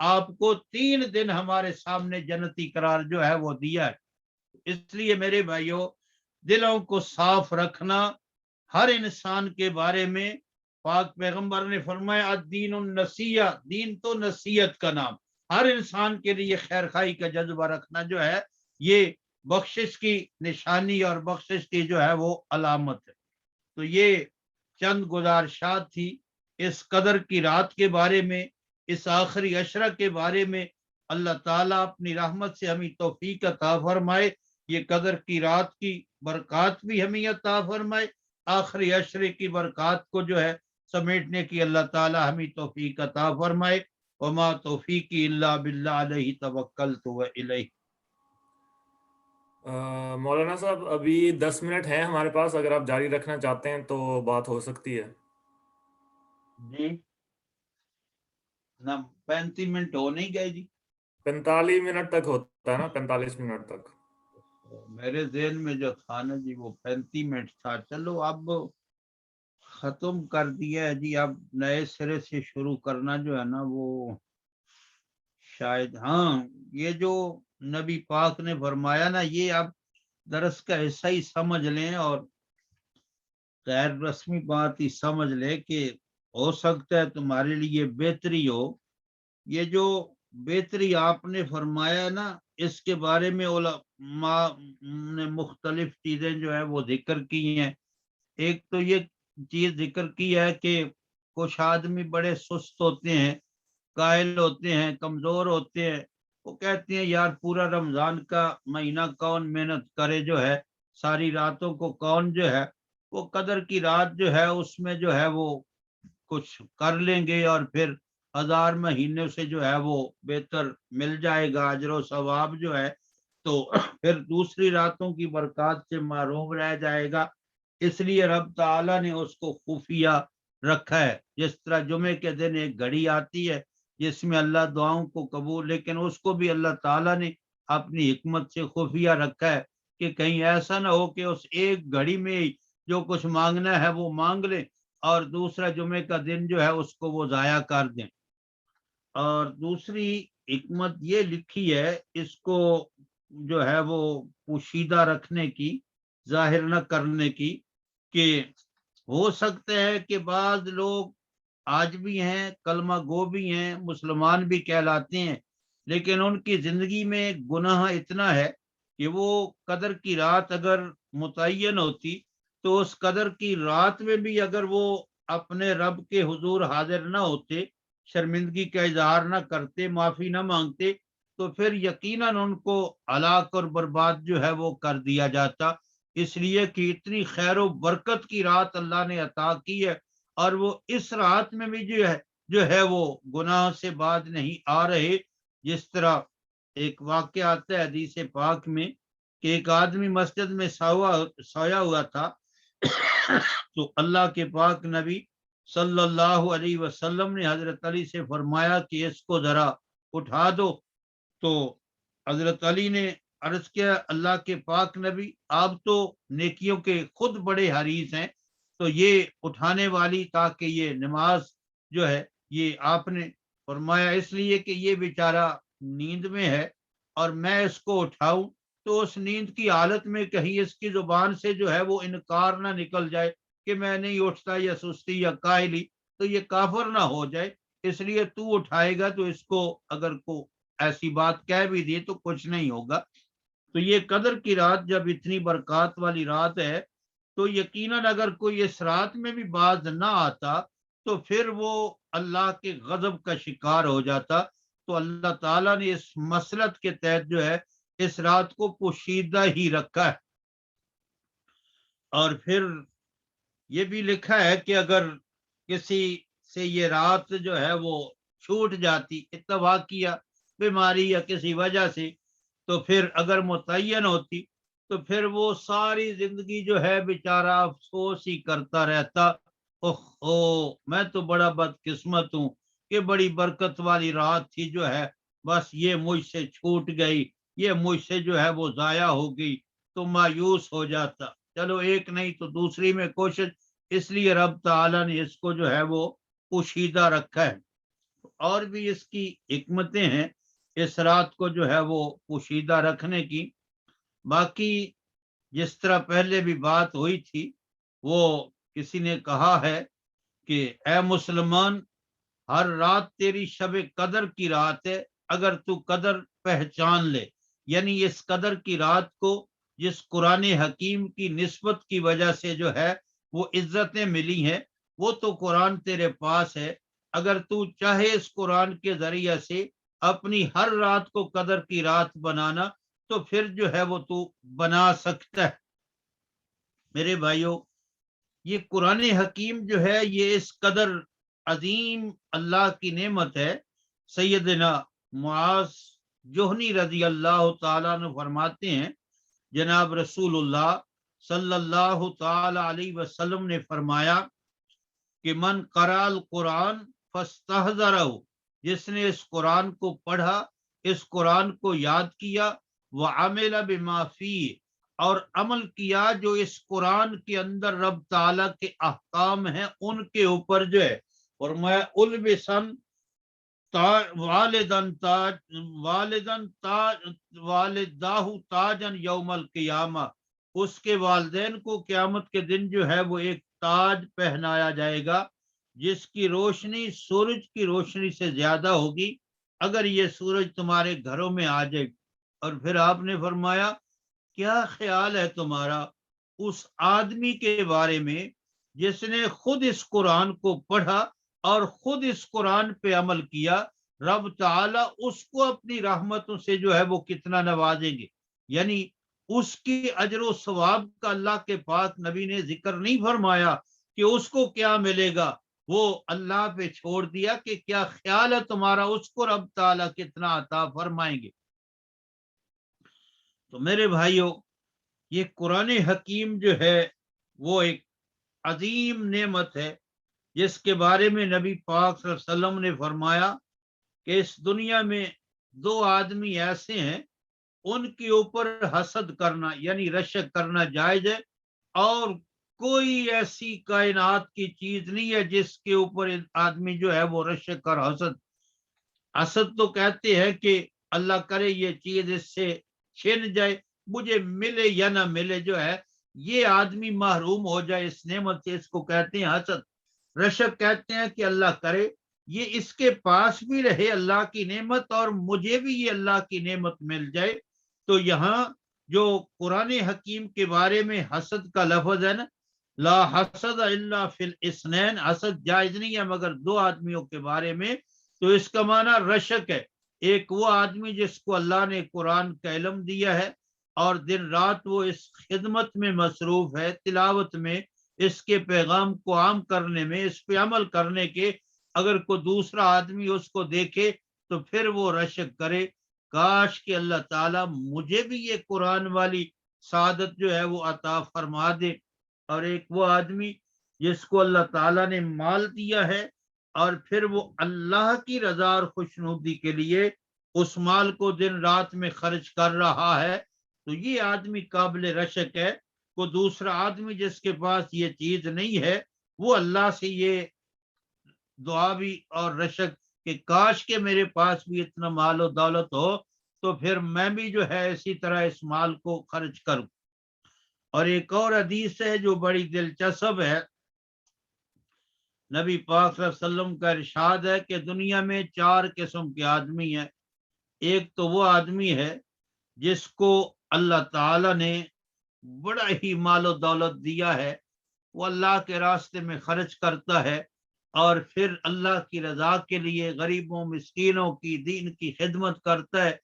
آپ کو 3 دن ہمارے سامنے جنتی قرار جو ہے وہ دیا ہے. اس لیے میرے بھائیوں دلوں کو صاف رکھنا ہر انسان کے بارے میں. پاک پیغمبر نے فرمایا الدین النصیحہ، دین تو نصیحت کا نام. ہر انسان کے لیے خیر خائی کا جذبہ رکھنا جو ہے یہ بخشش کی نشانی اور بخشش کی جو ہے وہ علامت ہے. تو یہ چند گزارشات تھی اس قدر کی رات کے بارے میں، اس آخری عشرہ کے بارے میں. اللہ تعالیٰ اپنی رحمت سے ہمیں توفیق عطا فرمائے، یہ قدر کی رات کی برکات بھی ہمیں عطا فرمائے، آخری عشرے کی برکات کو جو ہے سمیٹنے کی اللہ تعالیٰ ہمیں توفیق عطا فرمائے. وما توفیقی الا باللہ علیہ توکلت و الیہ. مولانا صاحب ابھی 10 منٹ ہیں ہمارے پاس، اگر آپ جاری رکھنا چاہتے ہیں تو بات ہو سکتی ہے. جی نہ 35 منٹ ہو نہیں گئے جی. 45 منٹ تک ہوتا ہے نا، 45 منٹ تک. میرے ذہن میں جو تھا نا جی وہ 35 منٹ تھا. چلو اب ختم کر دیا ہے جی. اب نئے سرے سے شروع کرنا جو ہے نا وہ شاید، ہاں یہ جو نبی پاک نے فرمایا نا یہ اب درس کا حصہ ہی سمجھ لیں اور غیر رسمی بات ہی سمجھ لیں کہ ہو سکتا ہے تمہارے لیے بہتری ہو. یہ جو بہتری آپ نے فرمایا نا اس کے بارے میں علماء نے مختلف چیزیں جو ہے وہ ذکر کی ہیں. ایک تو یہ چیز ذکر کی ہے کہ کچھ آدمی بڑے سست ہوتے ہیں، قائل ہوتے ہیں، کمزور ہوتے ہیں. وہ کہتے ہیں یار پورا رمضان کا مہینہ کون محنت کرے، جو ہے ساری راتوں کو کون جو ہے وہ قدر کی رات جو ہے اس میں جو ہے وہ کچھ کر لیں گے اور پھر 1000 مہینے سے جو ہے وہ بہتر مل جائے گا اجر و ثواب جو ہے، تو پھر دوسری راتوں کی برکات سے محروم رہ جائے گا. اس لیے رب تعالیٰ نے اس کو خفیہ رکھا ہے. جس طرح جمعے کے دن ایک گھڑی آتی ہے جس میں اللہ دعاؤں کو قبول، لیکن اس کو بھی اللہ تعالیٰ نے اپنی حکمت سے خفیہ رکھا ہے کہ کہیں ایسا نہ ہو کہ اس ایک گھڑی میں جو کچھ مانگنا ہے وہ مانگ لیں اور دوسرا جمعے کا دن جو ہے اس کو وہ ضائع کر دیں. اور دوسری حکمت یہ لکھی ہے اس کو جو ہے وہ پوشیدہ رکھنے کی، ظاہر نہ کرنے کی، کہ ہو سکتا ہے کہ بعض لوگ آج بھی ہیں، کلمہ گو بھی ہیں، مسلمان بھی کہلاتے ہیں، لیکن ان کی زندگی میں گناہ اتنا ہے کہ وہ قدر کی رات اگر متعین ہوتی تو اس قدر کی رات میں بھی اگر وہ اپنے رب کے حضور حاضر نہ ہوتے، شرمندگی کا اظہار نہ کرتے، معافی نہ مانگتے، تو پھر یقیناً ان کو ہلاک اور برباد جو ہے وہ کر دیا جاتا. اس لیے کہ اتنی خیر و برکت کی رات اللہ نے عطا کی ہے اور وہ اس رات میں بھی جو ہے وہ گناہ سے باز نہیں آ رہے. جس طرح ایک واقعہ آتا ہے حدیث پاک میں کہ ایک آدمی مسجد میں سویا ہوا تھا تو اللہ کے پاک نبی صلی اللہ علیہ وسلم نے حضرت علی سے فرمایا کہ اس کو ذرا اٹھا دو. تو حضرت علی نے عرض کیا اللہ کے پاک نبی آپ تو نیکیوں کے خود بڑے حریص ہیں، تو یہ اٹھانے والی تاکہ یہ نماز جو ہے یہ آپ نے فرمایا اس لیے کہ یہ بیچارہ نیند میں ہے اور میں اس کو اٹھاؤں تو اس نیند کی حالت میں کہیں اس کی زبان سے جو ہے وہ انکار نہ نکل جائے کہ میں نہیں اٹھتا یا سستی یا کاہلی، تو یہ کافر نہ ہو جائے. اس لیے تو اٹھائے گا تو اس کو اگر کو ایسی بات کہہ بھی دی تو کچھ نہیں ہوگا. تو یہ قدر کی رات جب اتنی برکات والی رات ہے تو یقیناً اگر کوئی اس رات میں بھی باز نہ آتا تو پھر وہ اللہ کے غضب کا شکار ہو جاتا. تو اللہ تعالیٰ نے اس مسلط کے تحت جو ہے اس رات کو پوشیدہ ہی رکھا ہے. اور پھر یہ بھی لکھا ہے کہ اگر کسی سے یہ رات جو ہے وہ چھوٹ جاتی اتفاق کیا بیماری یا کسی وجہ سے، تو پھر اگر متعین ہوتی تو پھر وہ ساری زندگی جو ہے بیچارہ افسوس ہی کرتا رہتا، اوہ میں تو بڑا بدقسمت ہوں کہ بڑی برکت والی رات تھی جو ہے بس یہ مجھ سے چھوٹ گئی، یہ مجھ سے جو ہے وہ ضائع ہو گئی، تو مایوس ہو جاتا. چلو ایک نہیں تو دوسری میں کوشش. اس لیے رب تعالیٰ نے اس کو جو ہے وہ پوشیدہ رکھا ہے. اور بھی اس کی حکمتیں ہیں اس رات کو جو ہے وہ پوشیدہ رکھنے کی۔ باقی جس طرح پہلے بھی بات ہوئی تھی، وہ کسی نے کہا ہے کہ اے مسلمان، ہر رات تیری شب قدر کی رات ہے، اگر تو قدر پہچان لے، یعنی اس قدر کی رات کو جس قرآن حکیم کی نسبت کی وجہ سے جو ہے وہ عزتیں ملی ہیں، وہ تو قرآن تیرے پاس ہے۔ اگر تو چاہے اس قرآن کے ذریعے سے اپنی ہر رات کو قدر کی رات بنانا، تو پھر جو ہے وہ تو بنا سکتا ہے۔ میرے بھائیوں، یہ قرآن حکیم جو ہے یہ اس قدر عظیم اللہ کی نعمت ہے۔ سیدنا معاذ جوہنی رضی اللہ تعالیٰ عنہ فرماتے ہیں، جناب رسول اللہ صلی اللہ تعالی علیہ وسلم نے فرمایا کہ من قرأ القرآن فاستحضرہ، جس نے اس قرآن کو پڑھا، اس قرآن کو یاد کیا، وعمل بما فیہ، اور عمل کیا جو اس قرآن کے اندر رب تعالیٰ کے احکام ہیں ان کے اوپر جو ہے، اور میں البسن والداہ تاجن یوم القیامہ، اس کے والدین کو قیامت کے دن جو ہے وہ ایک تاج پہنایا جائے گا جس کی روشنی سورج کی روشنی سے زیادہ ہوگی اگر یہ سورج تمہارے گھروں میں آ جائے۔ اور پھر آپ نے فرمایا کیا خیال ہے تمہارا اس آدمی کے بارے میں جس نے خود اس قرآن کو پڑھا اور خود اس قرآن پہ عمل کیا، رب تعالیٰ اس کو اپنی رحمتوں سے جو ہے وہ کتنا نوازیں گے۔ یعنی اس کی اجر و ثواب کا اللہ کے پاس نبی نے ذکر نہیں فرمایا کہ اس کو کیا ملے گا، وہ اللہ پہ چھوڑ دیا کہ کیا خیال ہے تمہارا اس کو رب تعالیٰ کتنا عطا فرمائیں گے۔ تو میرے بھائیوں، یہ قرآن حکیم جو ہے وہ ایک عظیم نعمت ہے جس کے بارے میں نبی پاک صلی اللہ علیہ وسلم نے فرمایا کہ اس دنیا میں دو آدمی ایسے ہیں ان کے اوپر حسد کرنا یعنی رشک کرنا جائز ہے، اور کوئی ایسی کائنات کی چیز نہیں ہے جس کے اوپر آدمی جو ہے وہ رشک اور حسد تو کہتے ہیں کہ اللہ کرے یہ چیز اس سے چھن جائے، مجھے ملے یا نہ ملے، جو ہے یہ آدمی محروم ہو جائے اس نعمت سے، اس کو کہتے ہیں حسد۔ رشک کہتے ہیں کہ اللہ کرے یہ اس کے پاس بھی رہے اللہ کی نعمت اور مجھے بھی یہ اللہ کی نعمت مل جائے۔ تو یہاں جو قرآن حکیم کے بارے میں حسد کا لفظ ہے نا، لا حسد الا فی الاثنین، حسد جائز نہیں ہے مگر دو آدمیوں کے بارے میں، تو اس کا معنی رشک ہے۔ ایک وہ آدمی جس کو اللہ نے قرآن کا علم دیا ہے اور دن رات وہ اس خدمت میں مصروف ہے، تلاوت میں، اس کے پیغام کو عام کرنے میں، اس پہ عمل کرنے کے، اگر کوئی دوسرا آدمی اس کو دیکھے تو پھر وہ رشک کرے کاش کہ اللہ تعالیٰ مجھے بھی یہ قرآن والی سعادت جو ہے وہ عطا فرما دے۔ اور ایک وہ آدمی جس کو اللہ تعالیٰ نے مال دیا ہے اور پھر وہ اللہ کی رضا اور خوشنودی کے لیے اس مال کو دن رات میں خرچ کر رہا ہے، تو یہ آدمی قابل رشک ہے۔ کوئی دوسرا آدمی جس کے پاس یہ چیز نہیں ہے وہ اللہ سے یہ دعا بھی اور رشک کہ کاش کہ میرے پاس بھی اتنا مال و دولت ہو تو پھر میں بھی جو ہے اسی طرح اس مال کو خرچ کروں۔ اور ایک اور حدیث ہے جو بڑی دلچسپ ہے، نبی پاک صلی اللہ علیہ وسلم کا ارشاد ہے کہ دنیا میں 4 قسم کے آدمی ہیں۔ ایک تو وہ آدمی ہے جس کو اللہ تعالی نے بڑا ہی مال و دولت دیا ہے، وہ اللہ کے راستے میں خرچ کرتا ہے اور پھر اللہ کی رضا کے لیے غریبوں مسکینوں کی دین کی خدمت کرتا ہے۔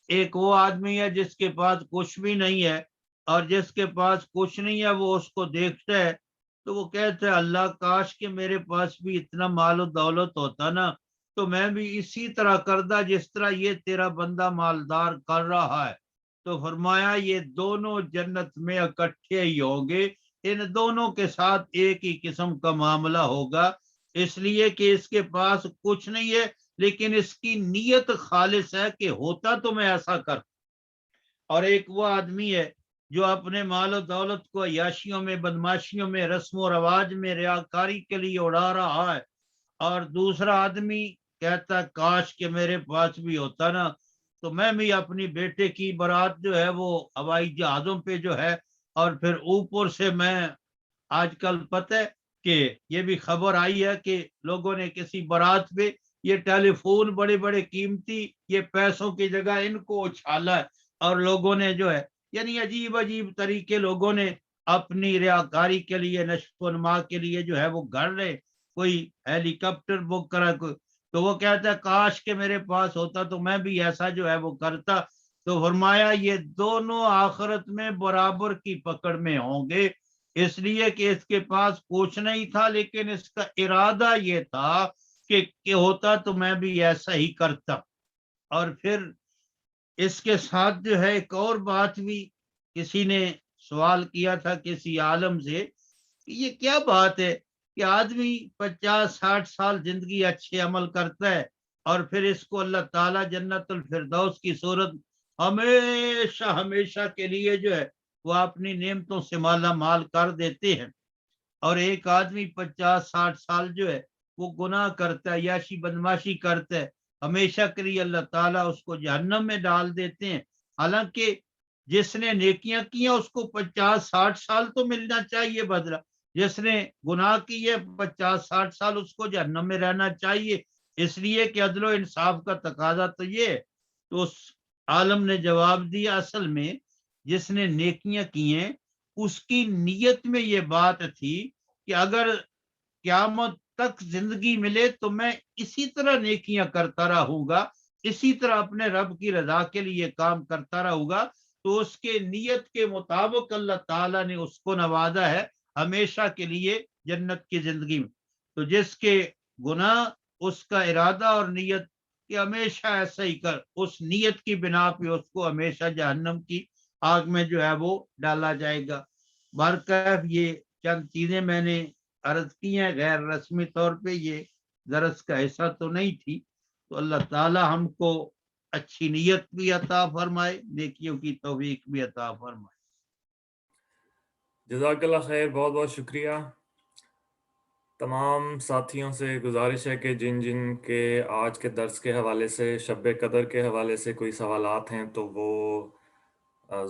ایک وہ آدمی ہے جس کے پاس کچھ بھی نہیں ہے، اور جس کے پاس کچھ نہیں ہے وہ اس کو دیکھتا ہے تو وہ کہتا ہے اللہ کاش کہ میرے پاس بھی اتنا مال و دولت ہوتا نا تو میں بھی اسی طرح کردہ جس طرح یہ تیرا بندہ مالدار کر رہا ہے۔ تو فرمایا یہ دونوں جنت میں اکٹھے ہی ہوں گے، ان دونوں کے ساتھ ایک ہی قسم کا معاملہ ہوگا، اس لیے کہ اس کے پاس کچھ نہیں ہے لیکن اس کی نیت خالص ہے کہ ہوتا تو میں ایسا کر۔ اور ایک وہ آدمی ہے جو اپنے مال و دولت کو عیاشیوں میں، بدماشیوں میں، رسم و رواج میں، ریاکاری کے لیے اڑا رہا ہے، اور دوسرا آدمی کہتا کاش کہ میرے پاس بھی ہوتا نا تو میں بھی اپنی بیٹے کی بارات جو ہے وہ ہوائی جہازوں پہ جو ہے اور پھر اوپر سے میں آج کل پتہ ہے کہ یہ بھی خبر آئی ہے کہ لوگوں نے کسی بارات پہ یہ ٹیلی فون بڑے بڑے قیمتی یہ پیسوں کی جگہ ان کو اچھالا ہے اور لوگوں نے جو ہے یعنی عجیب عجیب طریقے لوگوں نے اپنی ریاکاری کے لیے نشو و نما کے لیے جو ہے وہ گھر رہے کوئی ہیلی کاپٹر بک کرا کوئی تو وہ کہتا ہے کاش کہ میرے پاس ہوتا تو میں بھی ایسا جو ہے وہ کرتا تو فرمایا یہ دونوں آخرت میں برابر کی پکڑ میں ہوں گے اس لیے کہ اس کے پاس کچھ نہیں تھا لیکن اس کا ارادہ یہ تھا کہ ہوتا تو میں بھی ایسا ہی کرتا اور پھر اس کے ساتھ جو ہے ایک اور بات بھی کسی نے سوال کیا تھا کسی عالم سے کہ یہ کیا بات ہے کہ آدمی 50-60 سال زندگی اچھے عمل کرتا ہے اور پھر اس کو اللہ تعالیٰ جنت الفردوس کی صورت ہمیشہ ہمیشہ کے لیے جو ہے وہ اپنی نعمتوں سے مالا مال کر دیتے ہیں اور ایک آدمی 50-60 سال جو ہے وہ گناہ کرتا ہے یاشی بدماشی کرتا ہے ہمیشہ کے لیے اللہ تعالیٰ اس کو جہنم میں ڈال دیتے ہیں حالانکہ جس نے نیکیاں کی ہیں اس کو 50-60 سال تو ملنا چاہیے بدلہ جس نے گناہ کی ہے 50-60 سال اس کو جہنم میں رہنا چاہیے اس لیے کہ عدل و انصاف کا تقاضا تو یہ تو اس عالم نے جواب دیا اصل میں جس نے نیکیاں کی ہیں اس کی نیت میں یہ بات تھی کہ اگر قیامت تک زندگی ملے تو میں اسی طرح نیکیاں کرتا رہوں گا اسی طرح اپنے رب کی رضا کے لیے کام کرتا رہوں گا تو اس کے نیت کے مطابق اللہ تعالیٰ نے اس کو نوازا ہے ہمیشہ کے لیے جنت کی زندگی میں تو جس کے گناہ اس کا ارادہ اور نیت کہ ہمیشہ ایسا ہی کر اس نیت کی بنا پہ اس کو ہمیشہ جہنم کی آگ میں جو ہے وہ ڈالا جائے گا برکیف یہ چند چیزیں میں نے عرض کی ہیں غیر رسمی طور پہ یہ درس کا حصہ تو نہیں تھی تو اللہ تعالی ہم کو اچھی نیت بھی عطا فرمائے نیکیوں کی توفیق بھی عطا فرمائے جزاک اللہ خیر بہت بہت شکریہ تمام ساتھیوں سے گزارش ہے کہ جن جن کے آج کے درس کے حوالے سے شب قدر کے حوالے سے کوئی سوالات ہیں تو وہ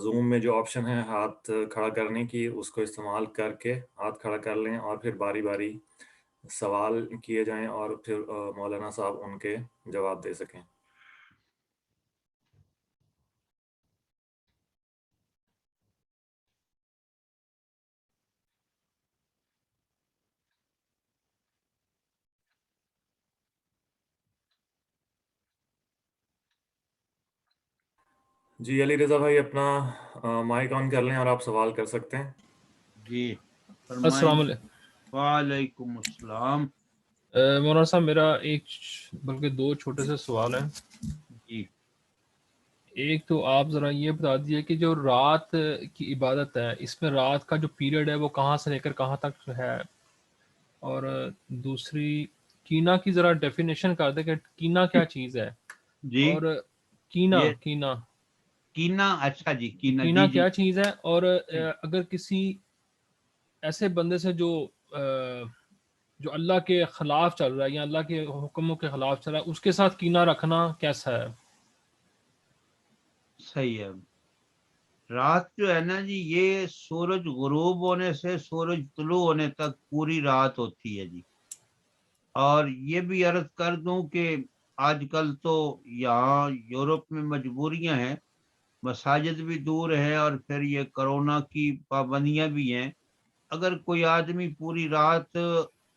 زوم میں جو آپشن ہے ہاتھ کھڑا کرنے کی اس کو استعمال کر کے ہاتھ کھڑا کر لیں اور پھر باری باری سوال کیے جائیں اور پھر مولانا صاحب ان کے جواب دے سکیں جی علی رضا بھائی اپنا مائک آن کر لیں اور آپ سوال کر سکتے ہیں جی السلام فرمائیں علیکم وعلیکم السلام مولانا صاحب میرا ایک بلکہ دو چھوٹے سے سوال ہیں جی ایک تو آپ ذرا یہ بتا دیجیے کہ جو رات کی عبادت ہے اس میں رات کا جو پیریڈ ہے وہ کہاں سے لے کر کہاں تک ہے اور دوسری کینا کی ذرا ڈیفینیشن کر دیں کہ کینا کیا چیز ہے جی اور کینا یہ کینا کینا اچھا جی کینا کینا جی جی کیا چیز ہے اور اگر کسی ایسے بندے سے جو اللہ کے خلاف چل رہا ہے یا اللہ کے حکموں کے خلاف چل رہا ہے اس کے ساتھ کینا رکھنا کیسا ہے صحیح ہے رات جو ہے نا جی یہ سورج غروب ہونے سے سورج طلوع ہونے تک پوری رات ہوتی ہے جی اور یہ بھی عرض کر دوں کہ آج کل تو یہاں یورپ میں مجبوریاں ہیں مساجد بھی دور ہے اور پھر یہ کرونا کی پابندیاں بھی ہیں اگر کوئی آدمی پوری رات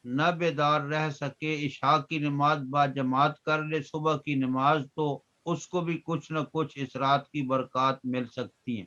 نہ بیدار رہ سکے عشاء کی نماز با جماعت کر لے صبح کی نماز تو اس کو بھی کچھ نہ کچھ اس رات کی برکات مل سکتی ہیں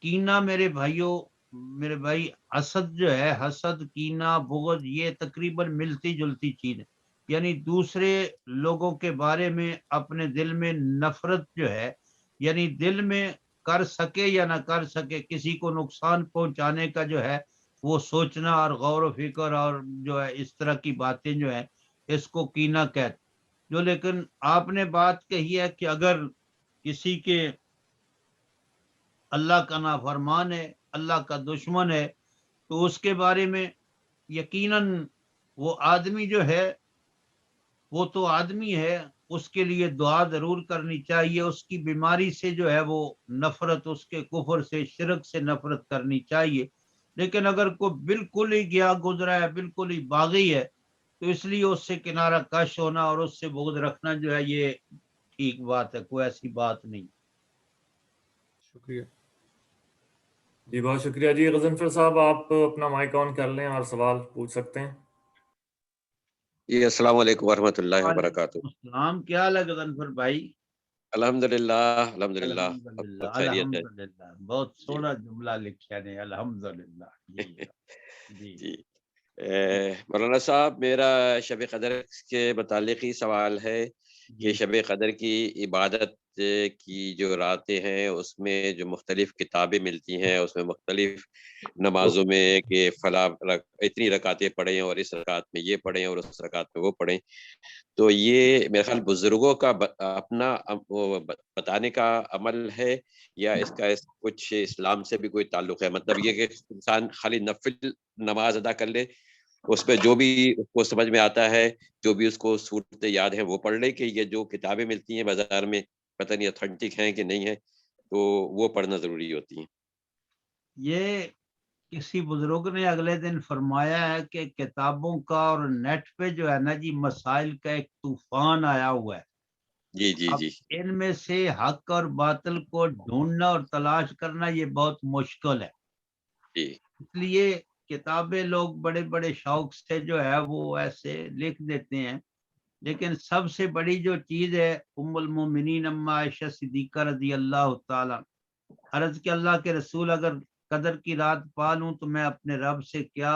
کینا میرے بھائیوں میرے بھائی حسد جو ہے حسد کینا بغض یہ تقریباً ملتی جلتی چیز ہے یعنی دوسرے لوگوں کے بارے میں اپنے دل میں نفرت جو ہے یعنی دل میں کر سکے یا نہ کر سکے کسی کو نقصان پہنچانے کا جو ہے وہ سوچنا اور غور و فکر اور جو ہے اس طرح کی باتیں جو ہے اس کو کینا کہتے جو لیکن آپ نے بات کہی ہے کہ اگر کسی کے اللہ کا نافرمان ہے اللہ کا دشمن ہے تو اس کے بارے میں یقیناً وہ آدمی جو ہے وہ تو آدمی ہے، اس کے لیے دعا ضرور کرنی چاہیے، اس کی بیماری سے جو ہے وہ نفرت، اس کے کفر سے شرک سے نفرت کرنی چاہیے. لیکن اگر کوئی بالکل ہی گیا گزرا ہے، بالکل ہی باغی ہے، تو اس لیے اس سے کنارہ کش ہونا اور اس سے بغض رکھنا جو ہے یہ ٹھیک بات ہے، کوئی ایسی بات نہیں. شکریہ. جی بہت شکریہ. جی غضنفر صاحب آپ اپنا مائک آن کر لیں اور سوال پوچھ سکتے ہیں. جی السلام علیکم ورحمۃ اللہ وبرکاتہ. وعلیکم السلام. کیا حال ہے غضنفر بھائی؟ الحمدللہ الحمدللہ الحمدللہ سب خیریت ہے. الحمدللہ. بہت جی سونا جملہ لکھا نے، الحمدللہ. جی جی جی مولانا صاحب، میرا شب قدر کے متعلق ہی سوال ہے کہ جی شب قدر کی عبادت کی جو راتیں ہیں اس میں جو مختلف کتابیں ملتی ہیں، اس میں مختلف نمازوں میں کہ فلاں اتنی رکعتیں پڑھیں اور اس رکعت میں یہ پڑھیں اور اس رکعت میں وہ پڑھیں، تو یہ میرے خیال بزرگوں کا اپنا وہ بتانے کا عمل ہے یا اس کا کچھ اسلام سے بھی کوئی تعلق ہے؟ مطلب یہ کہ انسان خالی نفل نماز ادا کر لے، اس پہ جو بھی اس کو سمجھ میں آتا ہے، جو بھی اس کو صورتیں یاد ہیں وہ پڑھ لے، کہ یہ جو کتابیں ملتی ہیں بازار میں پتہ نہیں اتھینٹک ہیں کہ نہیں ہیں، تو وہ پڑھنا ضروری ہوتی ہیں؟ یہ کسی بزرگ نے اگلے دن فرمایا ہے کہ کتابوں کا اور نیٹ پہ جو ہے نا جی مسائل کا ایک طوفان آیا ہوا ہے. جی جی اب جی ان میں سے حق اور باطل کو ڈھونڈنا اور تلاش کرنا یہ بہت مشکل ہے. جی اس لیے کتابیں لوگ بڑے بڑے شوق سے جو ہے وہ ایسے لکھ دیتے ہیں، لیکن سب سے بڑی جو چیز ہے ام المومنین اما عائشہ صدیقہ رضی اللہ تعالیٰ عرض کہ اللہ کے رسول اگر قدر کی رات پا لوں تو میں اپنے رب سے کیا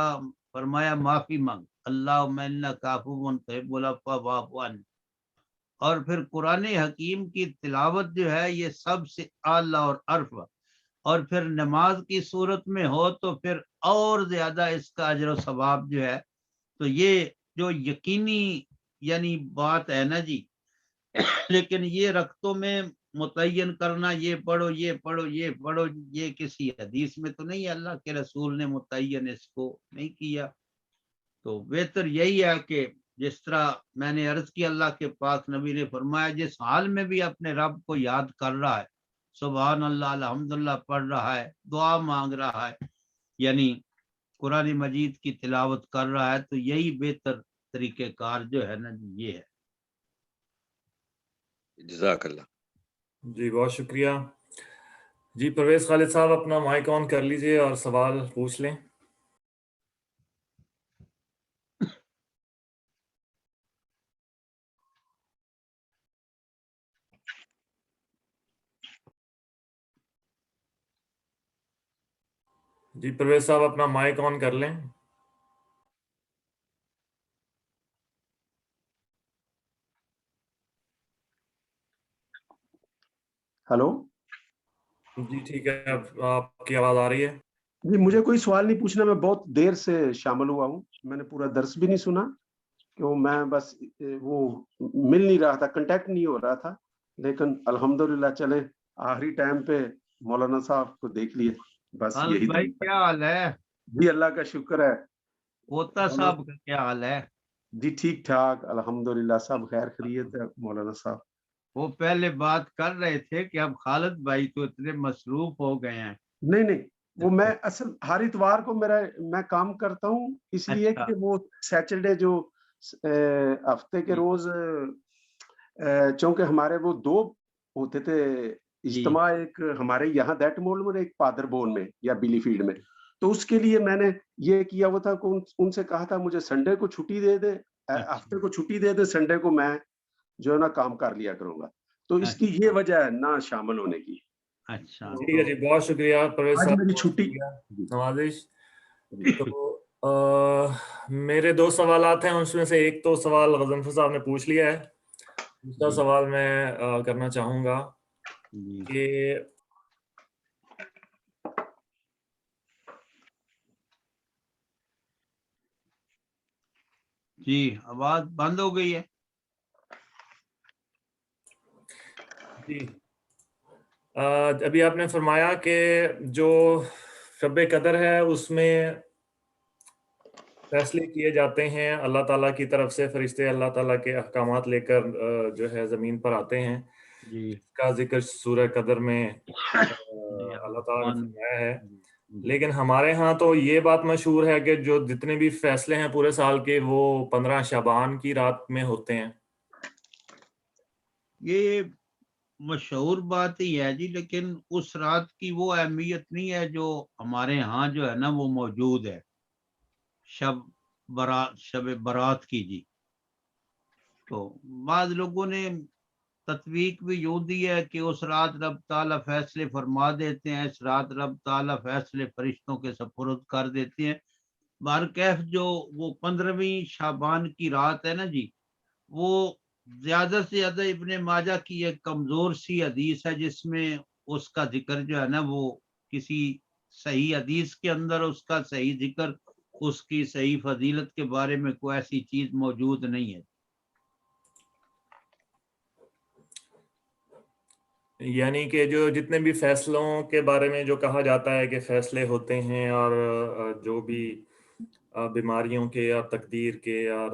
فرمایا معافی مانگ، اللہ میں کافو تحب العفو فاعف عنی. اور پھر قرآن حکیم کی تلاوت جو ہے یہ سب سے اعلیٰ اور ارفع، اور پھر نماز کی صورت میں ہو تو پھر اور زیادہ اس کا اجر و ثواب جو ہے. تو یہ جو یقینی یعنی بات ہے نا جی. لیکن یہ رختوں میں متعین کرنا یہ پڑھو یہ پڑھو یہ پڑھو، یہ کسی حدیث میں تو نہیں، اللہ کے رسول نے متعین اس کو نہیں کیا. تو بہتر یہی ہے کہ جس طرح میں نے عرض کی اللہ کے پاک نبی نے فرمایا جس حال میں بھی اپنے رب کو یاد کر رہا ہے، سبحان اللہ الحمدللہ پڑھ رہا ہے، دعا مانگ رہا ہے، یعنی قرآن مجید کی تلاوت کر رہا ہے، تو یہی بہتر طریقہ کار جو ہے نا یہ ہے. جزاک اللہ. جی بہت شکریہ. جی پرویز خالد صاحب اپنا مائک آن کر لیجئے اور سوال پوچھ لیں. جی پرویز صاحب اپنا مائک آن کر لیں. ہلو جی ٹھیک ہے، اب آپ کی آواز آ رہی ہے. جی، مجھے کوئی سوال نہیں پوچھنا، میں بہت دیر سے شامل ہوا ہوں، میں نے پورا درس بھی نہیں سنا، کیوں میں بس وہ مل نہیں رہا تھا، کنٹیکٹ نہیں ہو رہا تھا، لیکن الحمدللہ چلے آخری ٹائم پہ مولانا صاحب کو دیکھ لیے، بس خالد یہی بھائی کیا حال ہے؟ جی اللہ کا شکر ہے. کوتا صاحب کا کیا حال ہے؟ جی ٹھیک ٹھاک الحمدللہ سب خیر خیریت ہے مولانا صاحب. وہ پہلے بات کر رہے تھے کہ اب خالد بھائی تو اتنے مصروف ہو گئے ہیں. نہیں وہ میں اصل ہر اتوار کو میں کام کرتا ہوں، اس لیے اچھا کہ وہ سیٹرڈے جو ہفتے کے روز چونکہ ہمارے وہ دو ہوتے تھے اجتماع، ایک ہمارے یہاں دیٹ مول میں، ایک پادر بون میں یا بیلی فیلڈ میں، تو اس کے لیے میں نے یہ کیا ہوا تھا کہ ان سے کہا تھا مجھے سنڈے کو چھٹی دے دے، ہفتے کو چھٹی دے دے، سنڈے کو میں جو ہے نا کام کر لیا کروں گا، تو اس کی یہ وجہ ہے نہ شامل ہونے کی. اچھا ٹھیک ہے جی بہت شکریہ پرویز آج صاحب. میری چھٹی. نوازش. تو میرے دو سوالات ہیں، اس میں سے ایک تو سوال غضنفر صاحب نے پوچھ لیا ہے، دوسرا سوال میں کرنا چاہوں گا کہ جی آواز بند ہو گئی ہے. جی ابھی آپ نے فرمایا کہ جو شب قدر ہے اس میں فیصلے کیے جاتے ہیں اللہ تعالیٰ کی طرف سے، فرشتے اللہ تعالیٰ کے احکامات لے کر جو ہے زمین پر آتے ہیں. جی اس کا ذکر سورہ قدر میں جی اللہ تعالیٰ نے الرحمن فرمایا ہے. جی لیکن ہمارے ہاں تو یہ بات مشہور ہے کہ جو جتنے بھی فیصلے ہیں پورے سال کے وہ 15 شعبان کی رات میں ہوتے ہیں. یہ مشہور بات ہی ہے جی، لیکن اس رات کی وہ اہمیت نہیں ہے جو ہمارے ہاں جو ہے نا وہ موجود ہے، شب برات کی جی. تو بعض لوگوں نے تطویق بھی یوں دی ہے کہ اس رات رب تعالیٰ فیصلے فرما دیتے ہیں، اس رات رب تعالیٰ فیصلے فرشتوں کے سپرد کر دیتے ہیں. بہرکیف جو وہ 15ویں شعبان کی رات ہے نا جی، وہ زیادہ سے زیادہ ابن ماجہ کی ایک کمزور سی حدیث ہے جس میں اس کا ذکر جو ہے نا وہ کسی صحیح حدیث کے اندر اس کا صحیح ذکر، اس کی صحیح فضیلت کے بارے میں کوئی ایسی چیز موجود نہیں ہے. یعنی کہ جو جتنے بھی فیصلوں کے بارے میں جو کہا جاتا ہے کہ فیصلے ہوتے ہیں، اور جو بھی بیماریوں کے اور تقدیر کے اور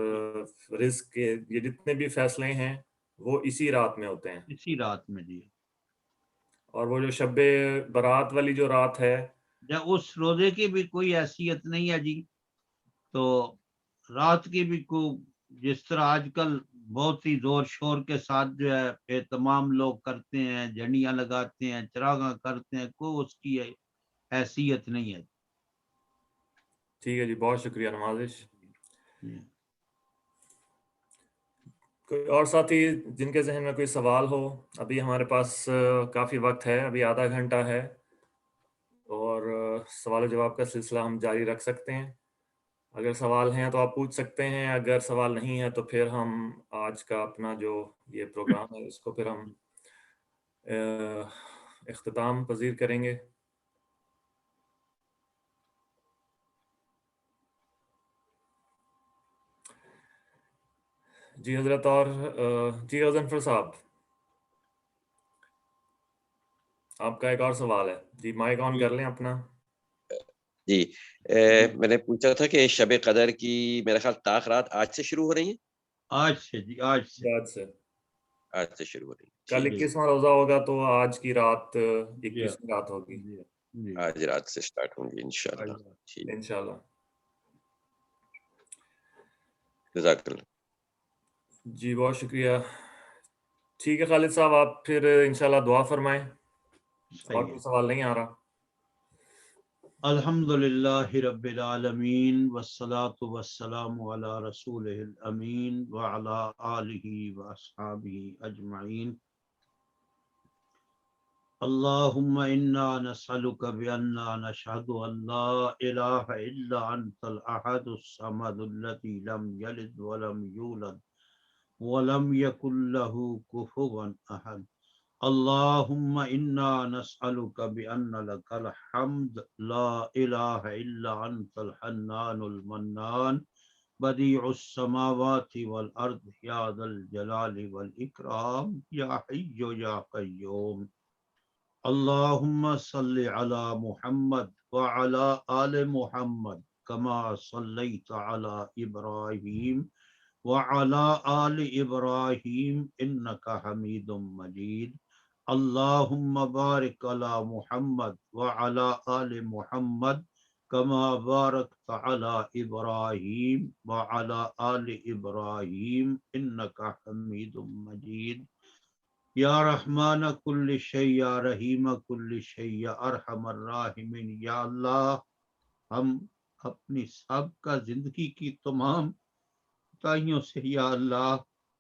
رزق کے یہ جتنے بھی فیصلے ہیں وہ اسی رات میں ہوتے ہیں. اسی رات میں جی. اور وہ جو شب برات والی جو رات ہے، جب اس روزے کی بھی کوئی حیثیت نہیں ہے جی، تو رات کی بھی کو جس طرح آج کل بہت ہی زور شور کے ساتھ جو ہے تمام لوگ کرتے ہیں، جھنڈیاں لگاتے ہیں، چراغاں کرتے ہیں، کوئی اس کی حیثیت نہیں ہے. ٹھیک ہے جی، بہت شکریہ نوازش. کوئی اور ساتھی جن کے ذہن میں کوئی سوال ہو؟ ابھی ہمارے پاس کافی وقت ہے، ابھی آدھا گھنٹہ ہے، اور سوال و جواب کا سلسلہ ہم جاری رکھ سکتے ہیں. اگر سوال ہیں تو آپ پوچھ سکتے ہیں، اگر سوال نہیں ہے تو پھر ہم آج کا اپنا جو یہ پروگرام ہے اس کو پھر ہم اختتام پذیر کریں گے. جی حضرت، اور جی غضنفر صاحب آپ کا ایک اور سوال ہے. جی مائک آن کر لیں اپنا. جی میں نے پوچھا تھا کہ شب قدر کی میرا خیال تاخیرات آج سے شروع ہو رہی ہیں. آج سے جی، آج سے آج سے شروع ہو رہی ہیں. کل 21واں روزہ ہوگا تو آج کی رات 21ویں رات ہوگی. آج رات سے سٹارٹ ہوں گی انشاءاللہ. ٹھیک، انشاءاللہ. جزاک اللہ. جی بہت شکریہ. ٹھیک ہے خالد صاحب، آپ پھر انشاءاللہ دعا فرمائیں. اور کوئی سوال نہیں آ رہا. الحمدللہ رب العالمین والصلاة والسلام علی رسولہ الامین وعلی آلہ واصحابہ اجمعین. اللہم انا نسألک بأننا نشہد ان لا الہ الا انت الاحد الصمد الذی لم یلد ولم یولد ولم یکن له کفوا احد. اللہم انا نسألک بأن لک الحمد لا الہ الا انت الحنان المنان بدیع السماوات والارض یا ذا الجلال والاکرام یا حی یا قیوم. اللہم صلی علی محمد وعلی آل محمد کما صلیت علی ابراہیم وعلی آل ابراہیم انکا حمید مجید. اللہم بارک علی محمد وعلی آل محمد کما بارکت علی ابراہیم وعلی آل ابراہیم انکا حمید مجید. یا رحمان کل شیء یا رحیم کل شیء یا ارحم الراحمین. یا اللہ، ہم اپنی سابقہ زندگی کی تمام کوتاہیوں سے یا اللہ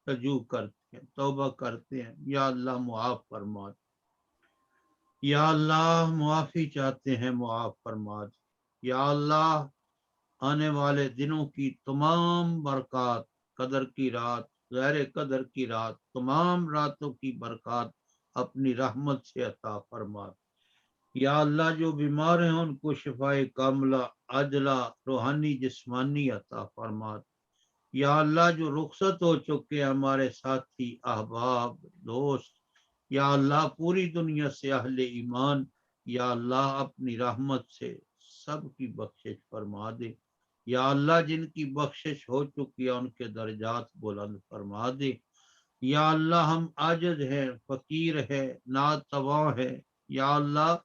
رجوع کرتے ہیں، توبہ کرتے ہیں. یا اللہ معاف فرما دے. یا اللہ معافی چاہتے ہیں، معاف فرما دے. یا اللہ آنے والے دنوں کی تمام برکات، قدر کی رات، غیر قدر کی رات، تمام راتوں کی برکات اپنی رحمت سے عطا فرما. یا اللہ جو بیمار ہیں ان کو شفائے کاملہ عاجلہ روحانی جسمانی عطا فرما. یا اللہ جو رخصت ہو چکے ہیں ہمارے ساتھی احباب دوست، یا اللہ پوری دنیا سے اہل ایمان، یا اللہ اپنی رحمت سے سب کی بخشش فرما دے. یا اللہ جن کی بخشش ہو چکی ہے ان کے درجات بلند فرما دے. یا اللہ ہم عاجز ہیں، فقیر ہے، ناتواں ہے. یا اللہ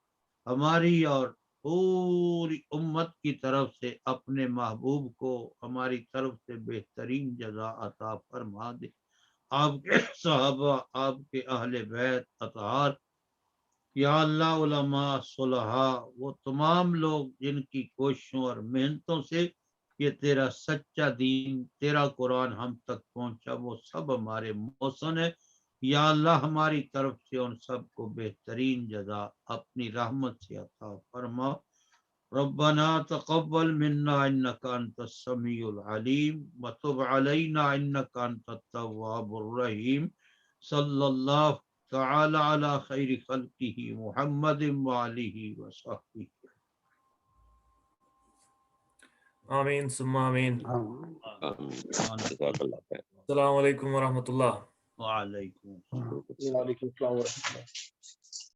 ہماری اور پوری امت کی طرف سے اپنے محبوب کو ہماری طرف سے بہترین جزا عطا فرما دے. آپ کے صحابہ، آپ کے اہل بیت اطہار، یا اللہ علماء صلحاء، وہ تمام لوگ جن کی کوششوں اور محنتوں سے یہ تیرا سچا دین، تیرا قرآن ہم تک پہنچا، وہ سب ہمارے محسن ہے. یا اللہ ہماری طرف سے ان سب کو بہترین جزا اپنی رحمت سے عطا فرما. ربنا تقبل منا انك انت السميع العليم وتب علينا انك انت التواب الرحيم. صلى الله تعالى على خير خلقه محمد وآله وصحبه. آمین ثم آمین. جزاک اللہ خیر. السلام علیکم ورحمۃ اللہ. وعلیکم السلام. وعلیکم السلام ورحمۃ اللہ.